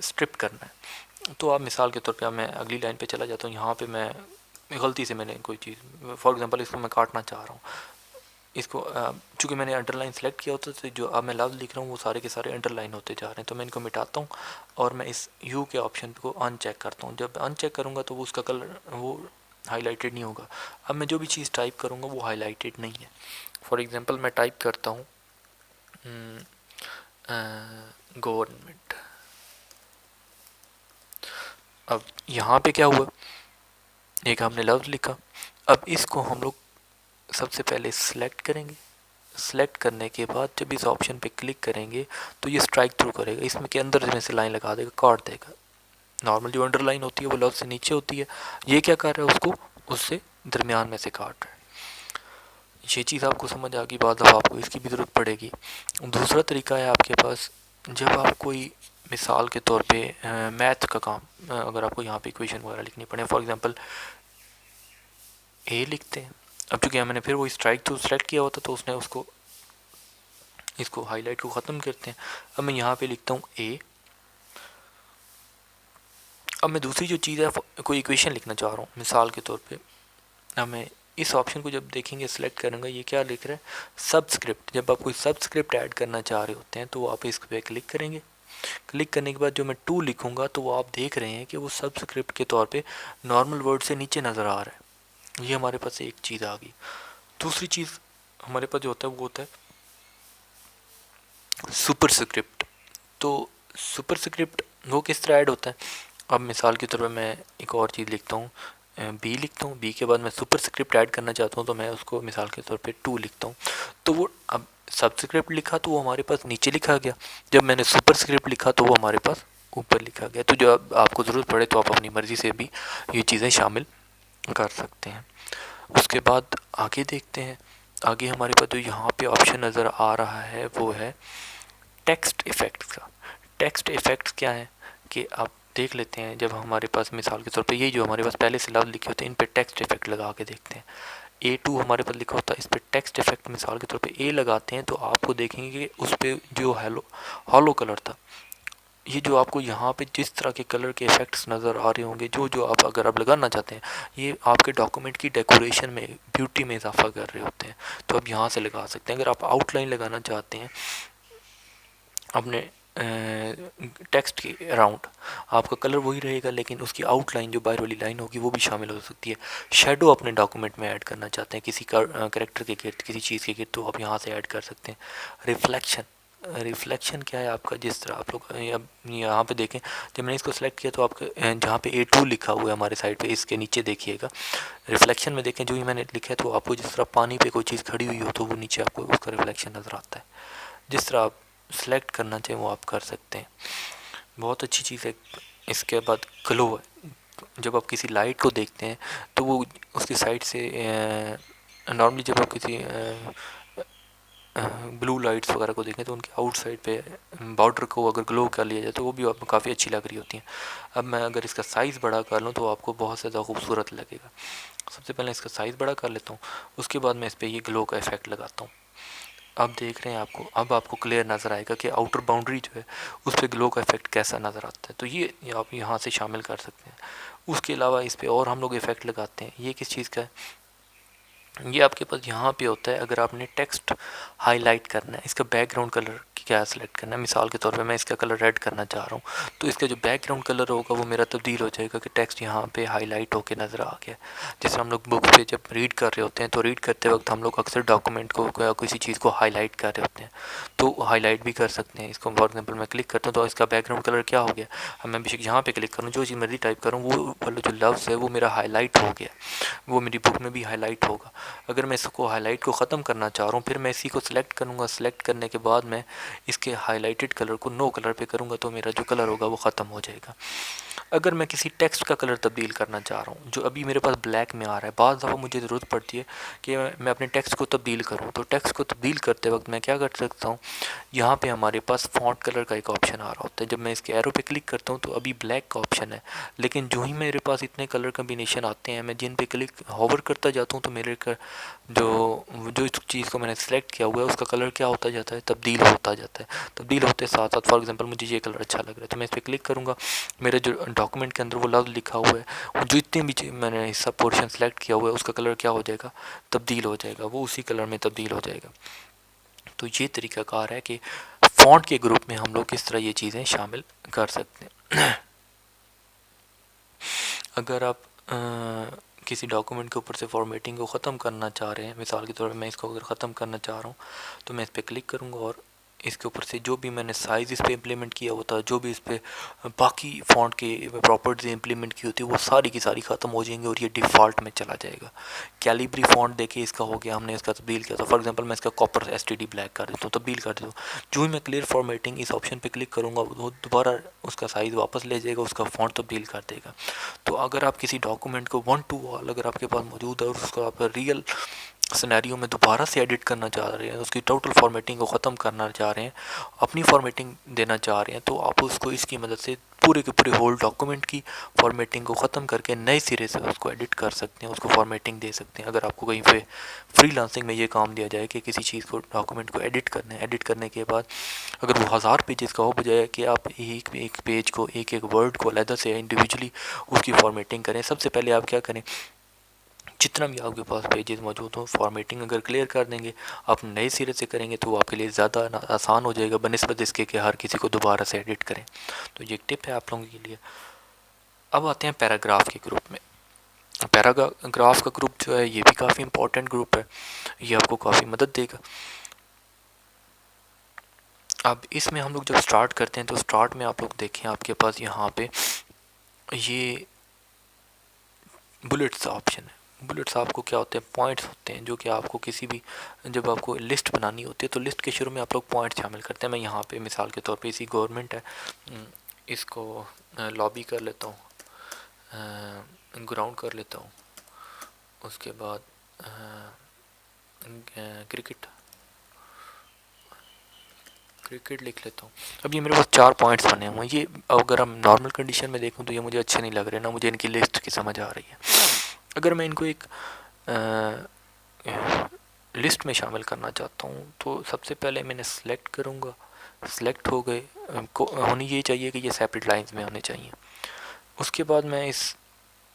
स्ट्रिप करना है, तो आप मिसाल के तौर पे मैं अगली लाइन पे चला जाता हूँ। यहाँ पे मैं गलती से मैंने कोई चीज़ फॉर एग्जांपल इसको मैं काटना चाह रहा हूँ, इसको चूँकि मैंने अंडरलाइन सेलेक्ट किया होता तो जो अब मैं लफ्ज़ लिख रहा हूँ वो सारे के सारे अंडरलाइन होते जा रहे हैं। तो मैं इनको मिटाता हूँ और मैं इस यू के ऑप्शन को अनचेक करता हूँ। जब अनचेक करूँगा तो वो उसका कलर वो हाईलाइटेड नहीं होगा। अब मैं जो भी चीज़ टाइप करूँगा वो हाईलाइटेड नहीं है। फॉर एग्ज़ाम्पल मैं टाइप करता हूँ गवर्नमेंट। अब यहाँ पे क्या हुआ, एक हमने लफ्ज़ लिखा। अब इसको हम लोग सबसे पहले सिलेक्ट करेंगे। सिलेक्ट करने के बाद जब इस ऑप्शन पे क्लिक करेंगे तो ये स्ट्राइक थ्रू करेगा, इसमें के अंदर में से लाइन लगा देगा, काट देगा। नॉर्मल जो अंडरलाइन होती है वो लफ्ज़ से नीचे होती है, ये क्या कर रहा है, उसको उससे दरमियान में से काट रहा है। ये चीज़ आपको समझ आ गई, बाद दफ़ा आपको इसकी भी ज़रूरत पड़ेगी। दूसरा तरीका है आपके पास, जब आप कोई मिसाल के तौर पे मैथ का काम अगर आपको यहाँ पे इक्वेशन वगैरह लिखनी पड़े, फॉर एग्जांपल ए लिखते हैं। अब चूँकि मैंने फिर वो स्ट्राइक थ्रू सेलेक्ट किया होता तो उसने उसको इसको हाईलाइट को ख़त्म करते हैं। अब मैं यहाँ पे लिखता हूँ ए। अब मैं दूसरी जो चीज़ है कोई इक्वेशन लिखना चाह रहा हूँ मिसाल के तौर पे, अब मैं इस ऑप्शन को जब देखेंगे सिलेक्ट करूँगा, ये क्या लिख रहा है, सबस्क्रिप्ट। जब आप कोई सबस्क्रिप्ट ऐड करना चाह रहे होते हैं तो आप इस पर क्लिक करेंगे। क्लिक करने के बाद जो मैं टू लिखूँगा तो वो आप देख रहे हैं कि वो सबस्क्रिप्ट के तौर पे नॉर्मल वर्ड से नीचे नज़र आ रहा है। ये हमारे पास एक चीज़ आ गई। दूसरी चीज़ हमारे पास जो होता है वो होता है सुपरस्क्रिप्ट। तो सुपरस्क्रिप्ट वो किस तरह ऐड होता है? अब मिसाल के तौर पे मैं एक और चीज़ लिखता हूँ, बी लिखता हूँ, बी के बाद मैं सुपरस्क्रिप्ट ऐड करना चाहता हूँ तो मैं उसको मिसाल के तौर पे टू लिखता हूँ। तो वो अब सबस्क्रिप्ट लिखा तो वो हमारे पास नीचे लिखा गया, जब मैंने सुपरस्क्रिप्ट लिखा तो वो हमारे पास ऊपर लिखा गया। तो जब आपको ज़रूरत पड़े तो आप अपनी मर्ज़ी से भी ये चीज़ें शामिल कर सकते हैं। उसके बाद आगे देखते हैं। आगे हमारे पास जो यहाँ पे ऑप्शन नज़र आ रहा है वो है टेक्स्ट इफ़ेक्ट्स का। टेक्स्ट इफ़ेक्ट्स क्या है कि आप देख लेते हैं, जब हमारे पास मिसाल के तौर पे ये जो हमारे पास पहले से लफ्ज़ लिखे होते हैं इन पे टेक्स्ट इफ़ेक्ट लगा के देखते हैं। A2 हमारे पास लिखा होता है, इस पर टेक्स्ट इफ़ेक्ट मिसाल के तौर पे ए लगाते हैं तो आपको देखेंगे कि उस पर जो हॉलो कलर था, ये जो आपको यहाँ पे जिस तरह के कलर के इफ़ेक्ट्स नज़र आ रहे होंगे जो आप अगर आप लगाना चाहते हैं, ये आपके डॉक्यूमेंट की डेकोरेशन में, ब्यूटी में इजाफा कर रहे होते हैं। तो आप यहाँ से लगा सकते हैं। अगर आप आउटलाइन लगाना चाहते हैं अपने टेक्स्ट के अराउंड, आपका कलर वही रहेगा लेकिन उसकी आउटलाइन जो बाहर वाली लाइन होगी वो भी शामिल हो सकती है। शेडो अपने डॉक्यूमेंट में ऐड करना चाहते हैं किसी कैरेक्टर के गिर्द, किसी चीज़ के गिर्द, तो आप यहाँ से ऐड कर सकते हैं। रिफ्लेक्शन क्या है आपका, जिस तरह आप लोग यहाँ पे देखें, जब मैंने इसको सेलेक्ट किया तो आपका जहाँ पे A2 लिखा हुआ है हमारे साइड पे, इसके नीचे देखिएगा रिफ्लेक्शन में देखें, जो ही मैंने लिखा है तो आपको जिस तरह पानी पे कोई चीज़ खड़ी हुई हो तो वो नीचे आपको उसका रिफ्लेक्शन नज़र आता है। जिस तरह आप सेलेक्ट करना चाहिए वो आप कर सकते हैं। बहुत अच्छी चीज़ है। इसके बाद ग्लो है। जब आप किसी लाइट को देखते हैं तो वो उसकी साइड से नॉर्मली जब आप किसी ब्लू लाइट्स वगैरह को देखें तो उनके आउटसाइड पे बॉर्डर को अगर ग्लो कर लिया जाए तो वो भी आपको काफ़ी अच्छी लग रही होती हैं। अब मैं अगर इसका साइज़ बड़ा कर लूँ तो आपको बहुत ज़्यादा खूबसूरत लगेगा। सबसे पहले इसका साइज़ बड़ा कर लेता हूँ, उसके बाद मैं इस पर ये ग्लो का इफ़ेक्ट लगाता हूँ। अब देख रहे हैं अब आपको क्लियर नज़र आएगा कि आउटर बाउंड्री जो है उस पर ग्लो का इफ़ेक्ट कैसा नज़र आता है। तो ये आप यहाँ से शामिल कर सकते हैं। उसके अलावा इस पर और हम लोग इफ़ेक्ट लगाते हैं। ये किस चीज़ का है? ये आपके पास यहाँ पे होता है, अगर आपने टेक्स्ट हाईलाइट करना है, इसका बैकग्राउंड कलर क्या सेलेक्ट करना है। मिसाल के तौर पे मैं इसका कलर रेड करना चाह रहा हूँ तो इसका जो बैकग्राउंड कलर होगा वो मेरा तब्दील हो जाएगा कि टेक्स्ट यहाँ पे हाईलाइट होके नज़र आ गया। जैसे हम लोग बुक पे जब रीड कर रहे होते हैं तो रीड करते वक्त हम लोग अक्सर डॉक्यूमेंट को या किसी चीज़ को हाईलाइट कर रहे होते हैं तो हाईलाइट भी कर सकते हैं। इसको फॉर एग्जाम्पल मैं क्लिक करता हूँ तो इसका बैकग्राउंड कलर क्या हो गया। अब मैं बेशक यहाँ पर क्लिक करूँ, जो चीज़ मर्जी टाइप करूँ, वो वाला जो लफ्ज़ है वो मेरा हाईलाइट हो गया, वो मेरी बुक में भी हाईलाइट होगा। अगर मैं इसको हाईलाइट को ख़त्म करना चाह रहा हूँ, फिर मैं इसी को सिलेक्ट करूँगा। सिलेक्ट करने के बाद मैं इसके हाईलाइटेड कलर को नो कलर पे करूँगा तो मेरा जो कलर होगा वो ख़त्म हो जाएगा। अगर मैं किसी टेक्स्ट का कलर तब्दील करना चाह रहा हूँ जो अभी मेरे पास ब्लैक में आ रहा है, बाज़ दफ़ा मुझे ज़रूरत पड़ती है कि मैं अपने टेक्स्ट को तब्दील करूँ, तो टेक्स्ट को तब्दील करते वक्त मैं क्या कर सकता हूँ, यहाँ पे हमारे पास फ़ॉन्ट कलर का एक ऑप्शन आ रहा होता है। जब मैं इसके एरो पे क्लिक करता हूँ तो अभी ब्लैक का ऑप्शन है, लेकिन जो ही मेरे पास इतने कलर कम्बिनेशन आते हैं, मैं जिन पे क्लिक होवर करता जाता हूँ तो मेरे जो इस चीज़ को मैंने सेलेक्ट किया हुआ है उसका कलर क्या होता जाता है, तब्दील होता जाता है। तब्दील होते साथ साथ फॉर एग्जांपल मुझे ये कलर अच्छा लग रहा है तो मैं इस पर क्लिक करूँगा, मेरे जो डॉक्यूमेंट के अंदर वो लफ्ज़ लिखा हुआ है, जो इतने भी मैंने हिस्सा पोर्शन सेलेक्ट किया हुआ है उसका कलर क्या हो जाएगा, तब्दील हो जाएगा, वो उसी कलर में तब्दील हो जाएगा। तो ये तरीक़ाकार है कि फ़ॉन्ट के ग्रुप में हम लोग किस तरह ये चीज़ें शामिल कर सकते हैं। अगर आप किसी डॉक्यूमेंट के ऊपर से फॉर्मेटिंग को ख़त्म करना चाह रहे हैं, मिसाल के तौर पे मैं इसको अगर ख़त्म करना चाह रहा हूँ तो मैं इस पर क्लिक करूँगा और इसके ऊपर से जो भी मैंने साइज़ इस पर इम्प्लीमेंट किया होता है, जो भी इस पर बाकी फ़ॉन्ट के प्रॉपर्टीज इम्प्लीमेंट की होती है वो सारी की सारी ख़त्म हो जाएंगी और ये डिफ़ॉल्ट में चला जाएगा। कैलिब्री फ़ॉन्ट देखिए इसका हो गया, हमने इसका तब्दील किया था। फॉर एग्जांपल मैं इसका कॉपर STD ब्लैक कर देता हूँ, तब्दील कर देता हूँ। जो ही मैं क्लियर फॉर्मेटिंग इस ऑप्शन पे क्लिक करूँगा वो दोबारा उसका साइज़ वापस ले जाएगा, उसका फ़ॉन्ट तब्दील कर देगा। तो अगर आप किसी डॉक्यूमेंट को 1 to all अगर आपके पास मौजूद है और उसको आप रियल सिनेरियो में दोबारा से एडिट करना चाह रहे हैं, उसकी टोटल फॉर्मेटिंग को ख़त्म करना चाह रहे हैं, अपनी फॉर्मेटिंग देना चाह रहे हैं, तो आप उसको इसकी मदद से पूरे के पूरे होल डॉक्यूमेंट की फॉर्मेटिंग को ख़त्म करके नए सिरे से उसको एडिट कर सकते हैं, उसको फॉर्मेटिंग दे सकते हैं। अगर आपको कहीं पे फ्रीलांसिंग में ये काम दिया जाए कि किसी चीज़ को डॉक्यूमेंट को एडिट करना है, एडिट करने के बाद अगर वो 1000 पेजेस का हो, बजाय कि आप एक पेज को एक वर्ड को अलग से इंडिविजुअली उसकी फॉर्मेटिंग करें, सबसे पहले आप क्या करें जितना भी आपके पास पेजेस मौजूद हो, फॉर्मेटिंग अगर क्लियर कर देंगे, आप नए सिरे से करेंगे तो आपके लिए ज़्यादा आसान हो जाएगा बनिस्बत इसके कि हर किसी को दोबारा से एडिट करें। तो ये टिप है आप लोगों के लिए। अब आते हैं पैराग्राफ के ग्रुप में। पैराग्राफ का ग्रुप जो है ये भी काफ़ी इंपॉर्टेंट ग्रुप है, ये आपको काफ़ी मदद देगा। अब इसमें हम लोग जब स्टार्ट करते हैं तो स्टार्ट में आप लोग देखें आपके पास यहाँ पे ये बुलेट्स ऑप्शन है। बुलेट्स आपको क्या होते हैं, पॉइंट्स होते हैं, जो कि आपको किसी भी जब आपको लिस्ट बनानी होती है तो लिस्ट के शुरू में आप लोग पॉइंट शामिल करते हैं। मैं यहाँ पे मिसाल के तौर पे इसी गवर्नमेंट है, इसको लॉबी कर लेता हूँ, ग्राउंड कर लेता हूँ, उसके बाद क्रिकेट लिख लेता हूँ। अब ये मेरे पास 4 पॉइंट्स बने हुए हैं। ये अगर हम नॉर्मल कंडीशन में देखूँ तो ये मुझे अच्छे नहीं लग रहे ना, मुझे इनकी लिस्ट की समझ आ रही है। अगर मैं इनको एक लिस्ट में शामिल करना चाहता हूँ तो सबसे पहले मैंने सेलेक्ट करूँगा, सेलेक्ट हो गए, होनी ये चाहिए कि ये सेपरेट लाइंस में होने चाहिए। उसके बाद मैं इस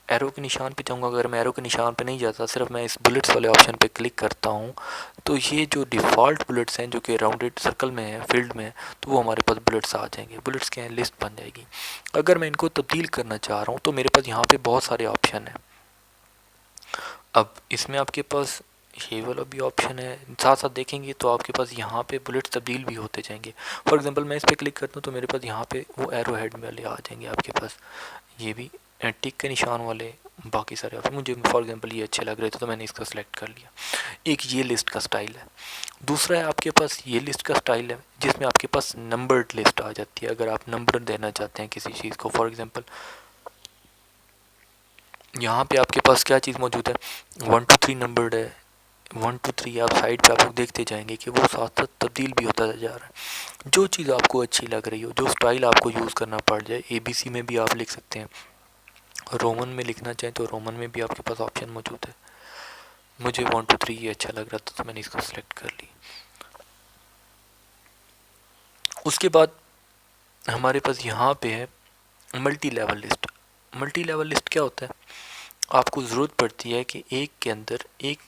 एरो के निशान पे जाऊँगा। अगर मैं एरो के निशान पे नहीं जाता, सिर्फ मैं इस बुलेट्स वाले ऑप्शन पे क्लिक करता हूँ, तो ये जो डिफ़ॉल्ट बुलेट्स हैं जो कि राउंडेड सर्कल में है, फील्ड में है, तो वो हमारे पास बुलेट्स आ जाएंगे। बुलेट्स के हैं, लिस्ट बन जाएगी। अगर मैं इनको तब्दील करना चाह रहा हूँ तो मेरे पास यहाँ पे बहुत सारे ऑप्शन हैं। अब इसमें आपके पास ये वाला भी ऑप्शन है, साथ साथ देखेंगे तो आपके पास यहाँ पे बुलेट्स तब्दील भी होते जाएंगे। फॉर एग्जांपल मैं इस पर क्लिक करता हूँ तो मेरे पास यहाँ पे वो एरो हेड वाले आ जाएंगे आपके पास, ये भी टिक के निशान वाले, बाकी सारे ऑप्शन। मुझे फॉर एग्जांपल ये अच्छे लग रहे थे तो मैंने इसको सेलेक्ट कर लिया। एक ये लिस्ट का स्टाइल है। दूसरा है आपके पास ये लिस्ट का स्टाइल है जिसमें आपके पास नंबर्ड लिस्ट आ जाती है। अगर आप नंबर देना चाहते हैं किसी चीज़ को, फॉर एग्जांपल यहाँ पे आपके पास क्या चीज़ मौजूद है, 1 2 3 नंबर्ड है। 1 2 3 आप साइड पे आप लोग देखते जाएंगे कि वो साथ साथ तब्दील भी होता जा रहा है। जो चीज़ आपको अच्छी लग रही हो, जो स्टाइल आपको यूज़ करना पड़ जाए, ABC में भी आप लिख सकते हैं, रोमन में लिखना चाहें तो रोमन में भी आपके पास ऑप्शन मौजूद है। मुझे 1 2 3 ये अच्छा लग रहा था तो मैंने इसको सिलेक्ट कर ली। उसके बाद हमारे पास यहाँ पे है multi level list. Multi level list क्या होता है, आपको ज़रूरत पड़ती है कि एक के अंदर एक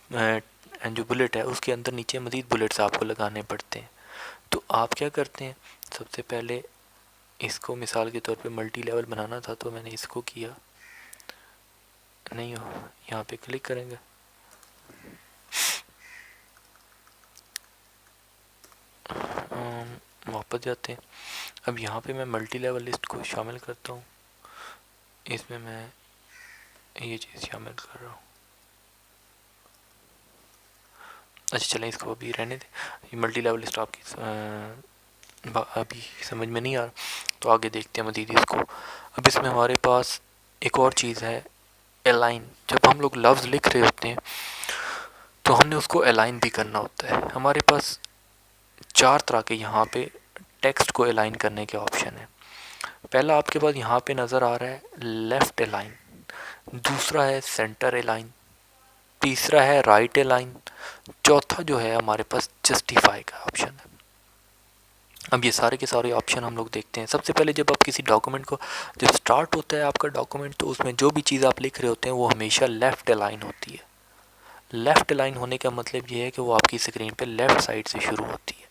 जो बुलेट है उसके अंदर नीचे मज़ीद बुलेट्स आपको लगाने पड़ते हैं। तो आप क्या करते हैं, सबसे पहले इसको मिसाल के तौर पे मल्टी लेवल बनाना था तो मैंने इसको किया, नहीं हो, यहाँ पे क्लिक करेंगे, वापस जाते हैं। अब यहाँ पे मैं मल्टी लेवल लिस्ट को शामिल करता हूँ, इसमें मैं ये चीज़ शामिल कर रहा हूँ। अच्छा चलें, इसको अभी रहने दें। ये मल्टी लेवल लिस्ट आपकी अभी समझ में नहीं आ रहा तो आगे देखते हैं मज़ीद इसको। अब इसमें हमारे पास एक और चीज़ है, अलाइन। जब हम लोग लफ्ज़ लिख रहे होते हैं तो हमने उसको अलाइन भी करना होता है। हमारे पास 4 तरह के यहाँ पे टेक्स्ट को अलाइन करने के ऑप्शन है। पहला आपके पास यहाँ पे नज़र आ रहा है लेफ़्ट अलाइन, दूसरा है सेंटर अलाइन, तीसरा है राइट अलाइन, चौथा जो है हमारे पास जस्टिफाई का ऑप्शन है। अब ये सारे के सारे ऑप्शन हम लोग देखते हैं। सबसे पहले जब आप किसी डॉक्यूमेंट को, जब स्टार्ट होता है आपका डॉक्यूमेंट, तो उसमें जो भी चीज़ आप लिख रहे होते हैं वो हमेशा लेफ़्ट अलाइन होती है। लेफ़्ट अलाइन होने का मतलब ये है कि वो आपकी स्क्रीन पे लेफ़्ट साइड से शुरू होती है।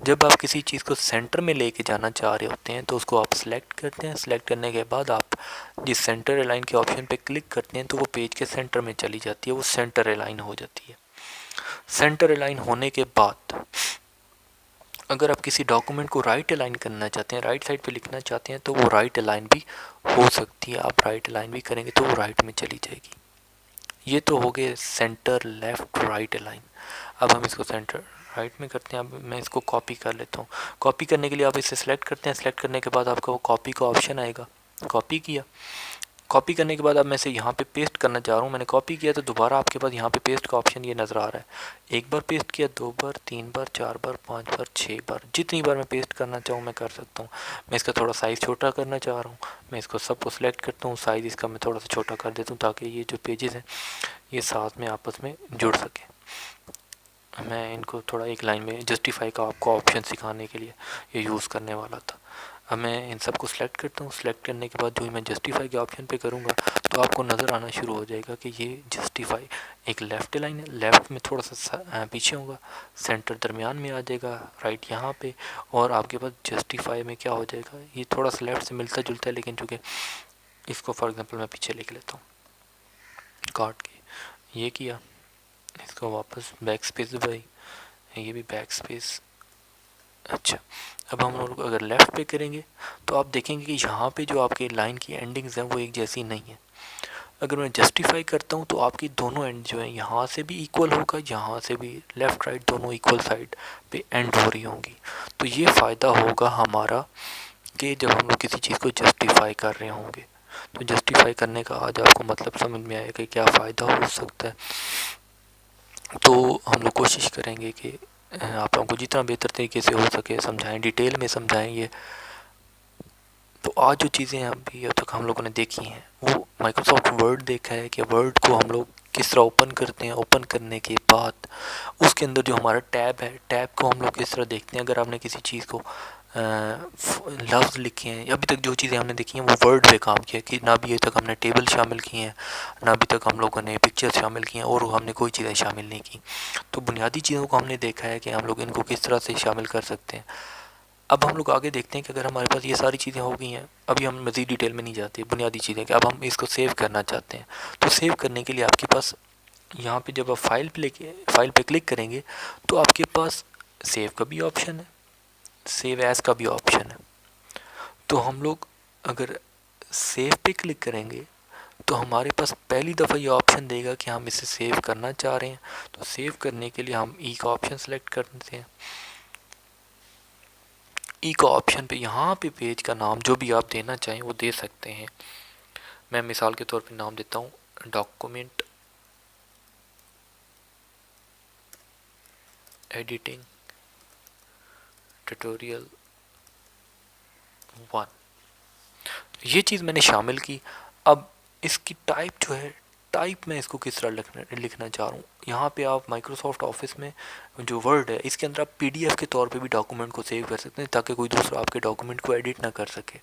जब आप किसी चीज़ को सेंटर में लेके जाना चाह रहे होते हैं तो उसको आप सेलेक्ट करते हैं। सेलेक्ट करने के बाद आप जिस सेंटर अलाइन के ऑप्शन पे क्लिक करते हैं तो वो पेज के सेंटर में चली जाती है, वो सेंटर अलाइन हो जाती है। सेंटर अलाइन होने के बाद अगर आप किसी डॉक्यूमेंट को राइट अलाइन करना चाहते हैं, राइट साइड पे लिखना चाहते हैं, तो वो राइट अलाइन भी हो सकती है। आप राइट अलाइन भी करेंगे तो वो राइट में चली जाएगी। ये तो हो गए सेंटर लेफ़्ट राइट अलाइन। अब हम इसको सेंटर राइट में करते हैं। अब मैं इसको कॉपी कर लेता हूँ। कॉपी करने के लिए आप इसे सेलेक्ट करते हैं। सेलेक्ट करने के बाद आपका वो कॉपी का ऑप्शन आएगा, कॉपी किया। कॉपी करने के बाद अब मैं इसे यहाँ पे पेस्ट करना चाह रहा हूँ। मैंने कॉपी किया तो दोबारा आपके पास यहाँ पे पेस्ट का ऑप्शन ये नज़र आ रहा है। एक बार पेस्ट किया, 2 बार, 3 बार, 4 बार, 5 बार, 6 बार, जितनी बार मैं पेस्ट करना चाहूँ मैं कर सकता हूँ। मैं इसका थोड़ा साइज़ छोटा करना चाह रहा हूँ, मैं इसको सबको सिलेक्ट करता हूँ, साइज़ इसका मैं थोड़ा सा छोटा कर देता हूँ ताकि ये जो पेजेस हैं ये साथ में आपस में जुड़ सकें। मैं इनको थोड़ा एक लाइन में जस्टिफाई का आपको ऑप्शन सिखाने के लिए ये यूज़ करने वाला था। अब मैं इन सब को सिलेक्ट करता हूँ। सिलेक्ट करने के बाद जो मैं जस्टिफाई के ऑप्शन पे करूँगा तो आपको नज़र आना शुरू हो जाएगा कि ये जस्टिफाई एक लेफ़्ट लाइन है, लेफ़्ट में थोड़ा सा पीछे होगा, सेंटर दरमियान में आ जाएगा, राइट यहाँ पे, और आपके पास जस्टिफाई में क्या हो जाएगा, ये थोड़ा सा लेफ़्ट से मिलता जुलता है, लेकिन चूँकि इसको फॉर एग्जांपल मैं पीछे लिख लेता हूँ काट के, ये किया, इसको वापस बैक स्पेस दबाई, ये भी बैक स्पेस। अच्छा, अब हम लोग अगर लेफ़्ट पे करेंगे तो आप देखेंगे कि यहाँ पे जो आपके लाइन की एंडिंग्स हैं वो एक जैसी नहीं है। अगर मैं जस्टिफाई करता हूँ तो आपकी दोनों एंड जो है यहाँ से भी इक्वल होगा, यहाँ से भी लेफ़्ट राइट दोनों इक्वल साइड पे एंड हो रही होंगी। तो ये फ़ायदा होगा हमारा कि जब हम लोग किसी चीज़ को जस्टिफाई कर रहे होंगे। तो जस्टिफाई करने का आज आपको मतलब समझ में आएगा कि क्या फ़ायदा हो सकता है। तो हम लोग कोशिश करेंगे कि आप लोगों को जितना बेहतर तरीके से हो सके समझाएं, डिटेल में समझाएंगे। तो आज जो चीज़ें अभी अब तक हम लोगों ने देखी हैं वो माइक्रोसॉफ्ट वर्ड देखा है कि वर्ड को हम लोग किस तरह ओपन करते हैं। ओपन करने के बाद उसके अंदर जो हमारा टैब है, टैब को हम लोग किस तरह देखते हैं। अगर आपने किसी चीज़ को लफ्ज़ लिखे हैं, अभी तक जो चीज़ें हमने देखी हैं वो वर्ड पे काम किया कि ना अभी तक हमने टेबल शामिल किए हैं, ना अभी तक हम लोगों ने पिक्चर शामिल किए हैं, और हमने कोई चीज़ें शामिल नहीं की। तो बुनियादी चीज़ों को हमने देखा है कि हम लोग इनको किस तरह से शामिल कर सकते हैं। अब हम लोग आगे देखते हैं कि अगर हमारे पास ये सारी चीज़ें हो गई हैं, अभी हम मज़ीद डिटेल में नहीं जाते, बुनियादी चीज़ें कि अब हम इसको सेव करना चाहते हैं। तो सेव करने के लिए आपके पास यहाँ पे जब आप फाइल पे क्लिक करेंगे तो आपके पास सेव का भी ऑप्शन है, सेव एज़ का भी ऑप्शन है। तो हम लोग अगर सेव पे क्लिक करेंगे तो हमारे पास पहली दफ़ा ये ऑप्शन देगा कि हम इसे सेव करना चाह रहे हैं। तो सेव करने के लिए हम ई का ऑप्शन सेलेक्ट करते हैं। ई का ऑप्शन पे यहाँ पे पेज का नाम जो भी आप देना चाहें वो दे सकते हैं। मैं मिसाल के तौर पे नाम देता हूँ डॉक्यूमेंट एडिटिंग ट्यूटोरियल 1। ये चीज़ मैंने शामिल की। अब इसकी टाइप जो है, टाइप मैं इसको किस तरह लिखना चाह रहा हूँ। यहाँ पे आप माइक्रोसॉफ्ट ऑफिस में जो वर्ड है इसके अंदर आप पीडीएफ के तौर पे भी डॉक्यूमेंट को सेव कर सकते हैं ताकि कोई दूसरा आपके डॉक्यूमेंट को एडिट ना कर सके।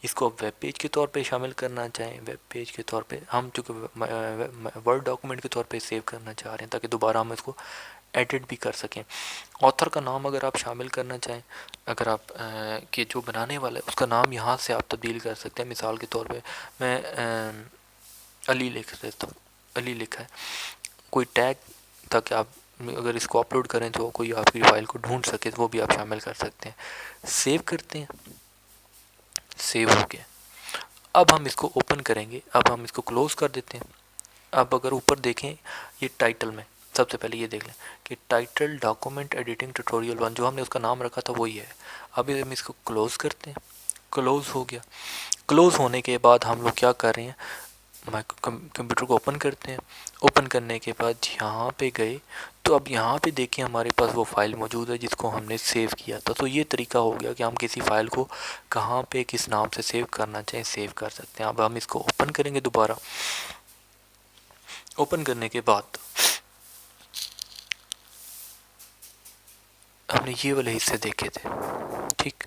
इसको आप वेब पेज के तौर पे शामिल करना चाहें, वेब पेज के तौर पे हम चूँकि वर्ड डॉक्यूमेंट के तौर पे सेव करना चाह रहे हैं ताकि दोबारा हम इसको एडिट भी कर सकें। ऑथर का नाम अगर आप शामिल करना चाहें, अगर आप कि जो बनाने वाला है उसका नाम यहाँ से आप तब्दील कर सकते हैं। मिसाल के तौर पे मैं अली लिख देता हूँ, अली लिखा है, कोई टैग, ताकि आप अगर इसको अपलोड करें तो कोई आपकी फाइल को ढूंढ सके तो वो भी आप शामिल कर सकते हैं। सेव करते हैं, सेव हो गया। अब हम इसको ओपन करेंगे, अब हम इसको क्लोज़ कर देते हैं। अब अगर ऊपर देखें ये टाइटल में सबसे पहले ये देख लें कि टाइटल डॉक्यूमेंट एडिटिंग ट्यूटोरियल 1 जो हमने उसका नाम रखा था वही है। अब हम इसको क्लोज़ करते हैं, क्लोज़ हो गया। क्लोज़ होने के बाद हम लोग क्या कर रहे हैं, कंप्यूटर को ओपन करते हैं। ओपन करने के बाद यहाँ पे गए तो अब यहाँ पे देखिए हमारे पास वो फाइल मौजूद है जिसको हमने सेव किया था। तो ये तरीका हो गया कि हम किसी फाइल को कहाँ पे किस नाम से सेव करना चाहें सेव कर सकते हैं। अब हम इसको ओपन करेंगे दोबारा। ओपन करने के बाद हमने ये वाले हिस्से देखे थे, ठीक।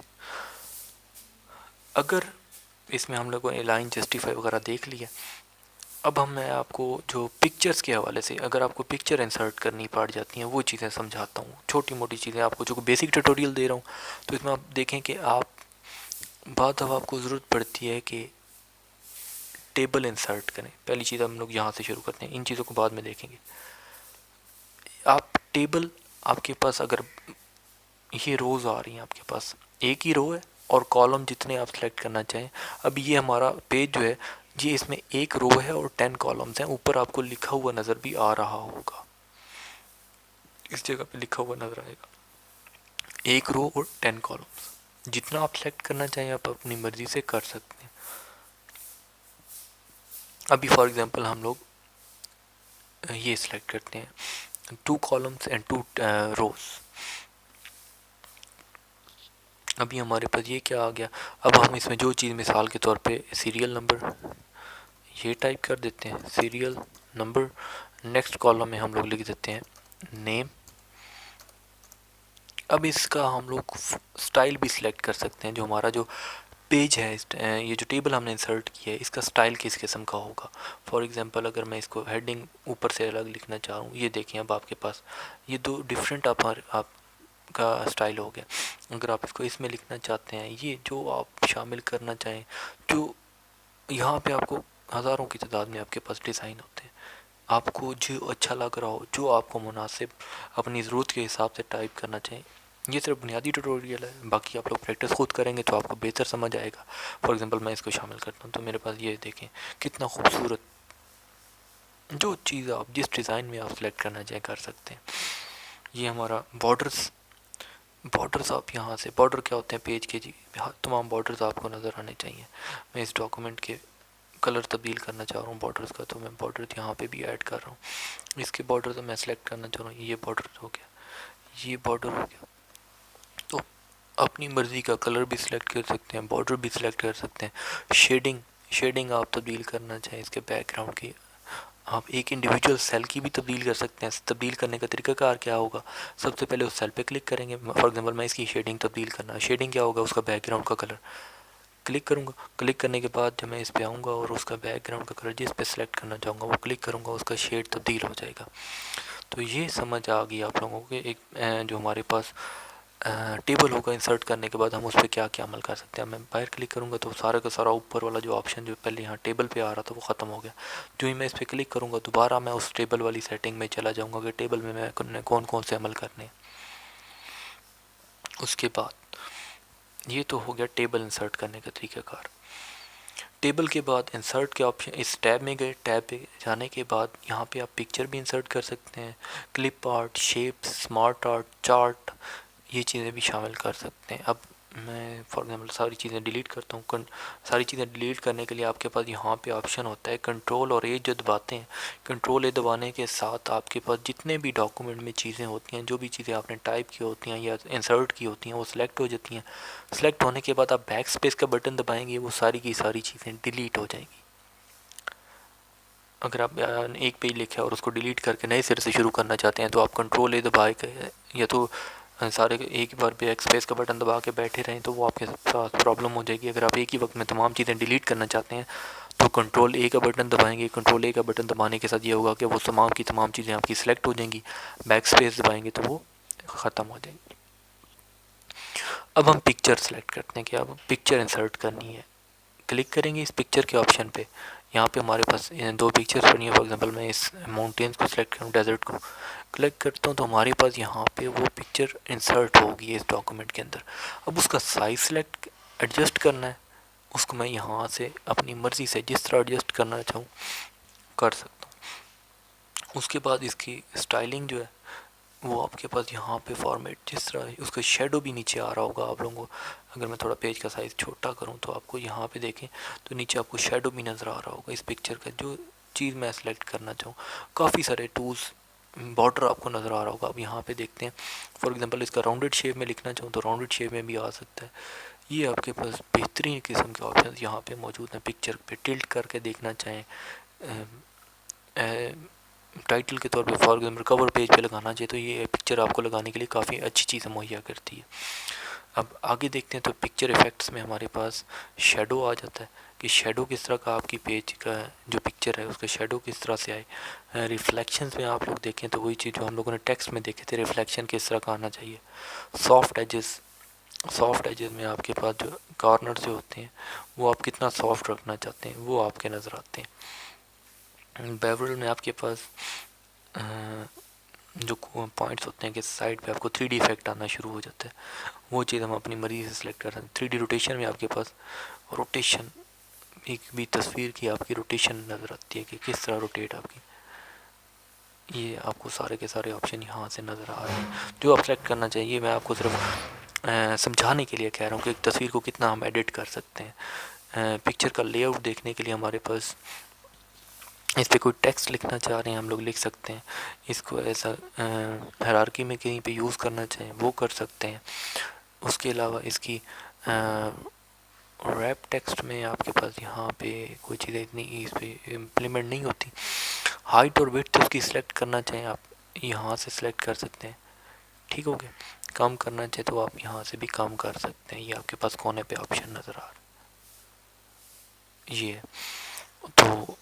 अगर इसमें हम लोगों ने लाइन जस्टिफाई वगैरह देख लिया। अब मैं आपको जो पिक्चर्स के हवाले से, अगर आपको पिक्चर इंसर्ट करनी पड़ जाती हैं वो चीज़ें समझाता हूँ। छोटी मोटी चीज़ें आपको जो बेसिक ट्यूटोरियल दे रहा हूँ। तो इसमें आप देखें कि आप बाद अब आपको ज़रूरत पड़ती है कि टेबल इंसर्ट करें। पहली चीज़ हम लोग यहाँ से शुरू करते हैं, इन चीज़ों को बाद में देखेंगे। आप टेबल, आपके पास अगर ये रोज़ आ रही हैं, आपके पास एक ही रो है और कॉलम जितने आप सेलेक्ट करना चाहें। अब ये हमारा पेज जो है ये इसमें एक रो है और 10 कॉलम्स हैं। ऊपर आपको लिखा हुआ नज़र भी आ रहा होगा, इस जगह पे लिखा हुआ नज़र आएगा, एक रो और 10 कॉलम्स। जितना आप सेलेक्ट करना चाहें आप अपनी मर्ज़ी से कर सकते हैं। अभी फॉर एग्जांपल हम लोग ये सिलेक्ट करते हैं 2 कॉलम्स एंड 2 रोज़। अभी हमारे पास ये क्या आ गया। अब हम इसमें जो चीज़ मिसाल के तौर पे सीरियल नंबर ये टाइप कर देते हैं, सीरियल नंबर। नेक्स्ट कॉलम में हम लोग लिख देते हैं नेम, अब इसका हम लोग स्टाइल भी सिलेक्ट कर सकते हैं। जो हमारा जो पेज है, ये जो टेबल हमने इंसर्ट किया है, इसका स्टाइल किस किस्म का होगा। फॉर एग्जांपल अगर मैं इसको हेडिंग ऊपर से अलग लिखना चाह रहा हूँ, ये देखें अब आपके पास ये दो डिफरेंट आपका स्टाइल हो गया। अगर आप इसको इसमें लिखना चाहते हैं, ये जो आप शामिल करना चाहें, जो यहाँ पे आपको हज़ारों की तादाद में आपके पास डिज़ाइन होते हैं, आपको जो अच्छा लग रहा हो, जो आपको मुनासिब अपनी ज़रूरत के हिसाब से टाइप करना चाहें। ये सिर्फ बुनियादी ट्यूटोरियल है, बाकी आप लोग प्रैक्टिस खुद करेंगे तो आपको बेहतर समझ आएगा। फॉर एग्जांपल मैं इसको शामिल करता हूँ तो मेरे पास ये देखें कितना खूबसूरत, जो चीज़ आप जिस डिज़ाइन में आप सेलेक्ट करना चाहें कर सकते हैं। ये हमारा बॉर्डर्स आप यहाँ से, बॉर्डर क्या होते हैं पेज के जी, तमाम बॉर्डर्स आपको नज़र आने चाहिए। मैं इस डॉक्यूमेंट के कलर तब्दील करना चाह रहा हूँ बॉर्डर्स का, तो मैं बॉर्डर यहाँ पे भी ऐड कर रहा हूँ। इसके बॉर्डर तो मैं सेलेक्ट करना चाह रहा हूँ, ये बॉर्डर हो गया, ये बॉर्डर हो गया। तो अपनी मर्ज़ी का कलर भी सिलेक्ट कर सकते हैं, बॉर्डर भी सिलेक्ट कर सकते हैं। शेडिंग आप तब्दील करना चाहें इसके बैकग्राउंड की, आप एक इंडिविजुअल सेल की भी तब्दील कर सकते हैं। तब्दील करने का तरीकाकार क्या होगा, सबसे पहले उस सेल पे क्लिक करेंगे। फॉर एग्जांपल मैं इसकी शेडिंग तब्दील करना, शेडिंग क्या होगा, उसका बैकग्राउंड का कलर क्लिक करूँगा। क्लिक करने के बाद जब मैं इस पे आऊँगा और उसका बैकग्राउंड का कलर जिस पे सेलेक्ट करना चाहूँगा वो क्लिक करूँगा, उसका शेड तब्दील हो जाएगा। तो ये समझ आ गई आप लोगों के एक जो हमारे पास टेबल होगा, इंसर्ट करने के बाद हम उस पर क्या क्या अमल कर सकते हैं। मैं बाहर क्लिक करूँगा तो सारा का सारा ऊपर वाला जो ऑप्शन जो पहले यहाँ टेबल पे आ रहा था वो ख़त्म हो गया। जो ही मैं इस पर क्लिक करूँगा दोबारा मैं उस टेबल वाली सेटिंग में चला जाऊँगा कि टेबल में मैं कौन कौन से अमल करने हैं। उसके बाद ये तो हो गया टेबल इंसर्ट करने का तरीक़ाकार। टेबल के बाद इंसर्ट के ऑप्शन, इस टैब में गए, टैब पे जाने के बाद यहाँ पे आप पिक्चर भी इंसर्ट कर सकते हैं, clip art, shapes, smart art, chart, ये चीज़ें भी शामिल कर सकते हैं। अब मैं फॉर एग्जांपल सारी चीज़ें डिलीट करता हूँ। सारी चीज़ें डिलीट करने के लिए आपके पास यहाँ पे ऑप्शन होता है कंट्रोल और ए जो दबाते हैं, कंट्रोल ए दबाने के साथ आपके पास जितने भी डॉक्यूमेंट में चीज़ें होती हैं, जो भी चीज़ें आपने टाइप की होती हैं या इंसर्ट की होती हैं वो सिलेक्ट हो जाती हैं। सिलेक्ट होने के बाद आप बैक स्पेस का बटन दबाएंगे, वो सारी की सारी चीज़ें डिलीट हो जाएंगी। अगर आप एक पेज लिखा है और उसको डिलीट करके नए सिरे से शुरू करना चाहते हैं तो आप कंट्रोल ए दबा के, या तो सारे एक ही बार बैक स्पेस का बटन दबा के बैठे रहें तो वो आपके साथ प्रॉब्लम हो जाएगी। अगर आप एक ही वक्त में तमाम चीज़ें डिलीट करना चाहते हैं तो कंट्रोल ए का बटन दबाएंगे। कंट्रोल ए का बटन दबाने के साथ ये होगा कि वो तमाम की तमाम चीज़ें आपकी सिलेक्ट हो जाएंगी। बैक स्पेस दबाएंगे तो वो ख़त्म हो जाएंगी। अब हम पिक्चर सेलेक्ट करते हैं कि अब पिक्चर इंसर्ट करनी है। क्लिक करेंगे इस पिक्चर के ऑप्शन पे, यहाँ पे हमारे पास दो पिक्चर्स बनी है। फॉर एग्जांपल मैं इस माउंटेन्स को सिलेक्ट करूँ, डेजर्ट को क्लिक करता हूँ तो हमारे पास यहाँ पे वो पिक्चर इंसर्ट होगी इस डॉक्यूमेंट के अंदर। अब उसका साइज़ सेलेक्ट एडजस्ट करना है, उसको मैं यहाँ से अपनी मर्ज़ी से जिस तरह एडजस्ट करना चाहूँ कर सकता हूँ। उसके बाद इसकी स्टाइलिंग जो है वो आपके पास यहाँ पे फॉर्मेट जिस तरह, उसका शेडो भी नीचे आ रहा होगा आप लोगों को। अगर मैं थोड़ा पेज का साइज़ छोटा करूँ तो आपको यहाँ पे देखें तो नीचे आपको शेडो भी नज़र आ रहा होगा इस पिक्चर का, जो चीज़ मैं सेलेक्ट करना चाहूँ। काफ़ी सारे टूल्स, बॉर्डर आपको नज़र आ रहा होगा। अब यहाँ पे देखते हैं, फॉर एग्जांपल इसका राउंडेड शेप में लिखना चाहूँ तो राउंडेड शेप में भी आ सकता है। ये आपके पास बेहतरीन किस्म के ऑप्शन यहाँ पे मौजूद हैं। पिक्चर पे टिल्ट करके देखना चाहें, टाइटल के तौर पे फॉर एग्जाम्पल कवर पेज पे लगाना चाहिए तो ये पिक्चर आपको लगाने के लिए काफ़ी अच्छी चीज़ मुहैया करती है। अब आगे देखते हैं तो पिक्चर इफ़ेक्ट्स में हमारे पास शेडो आ जाता है कि शेडो किस तरह का आपकी पेज का जो पिक्चर है उसका शेडो किस तरह से आए। रिफ्लेक्शंस में आप लोग देखें तो वही चीज़ जो हम लोगों ने टेक्स्ट में देखे थे, रिफ्लेक्शन किस तरह का आना चाहिए। सॉफ्ट एजेस में आपके पास जो कॉर्नर जो होते हैं वो आप कितना सॉफ्ट रखना चाहते हैं वो आपके नज़र आते हैं। बेवल में आपके पास जो पॉइंट्स होते हैं कि साइड पे आपको 3D इफेक्ट आना शुरू हो जाता है, वो चीज़ हम अपनी मर्ज़ी से सिलेक्ट कर सकते हैं। 3D रोटेशन में आपके पास रोटेशन, एक भी तस्वीर की आपकी रोटेशन नज़र आती है कि किस तरह रोटेट आपकी, ये आपको सारे के सारे ऑप्शन यहाँ से नज़र आ रहे हैं जो आप सेलेक्ट करना चाहिए। मैं आपको सिर्फ समझाने के लिए कह रहा हूँ कि एक तस्वीर को कितना हम एडिट कर सकते हैं। पिक्चर का लेआउट देखने के लिए हमारे पास इस पर कोई टेक्स्ट लिखना चाह रहे हैं हम लोग लिख सकते हैं। इसको ऐसा हायरार्की में कहीं पे यूज़ करना चाहें वो कर सकते हैं। उसके अलावा इसकी रैप टेक्स्ट में आपके पास यहाँ पे कोई चीज़ें इतनी इस पर इम्प्लीमेंट नहीं होती। हाइट और विड्थ उसकी सिलेक्ट करना चाहें आप यहाँ से सिलेक्ट कर सकते हैं। ठीक हो गया। कम करना चाहे तो आप यहाँ से भी कम कर सकते हैं। ये आपके पास कोने पे ऑप्शन नज़र आ रहा है, ये तो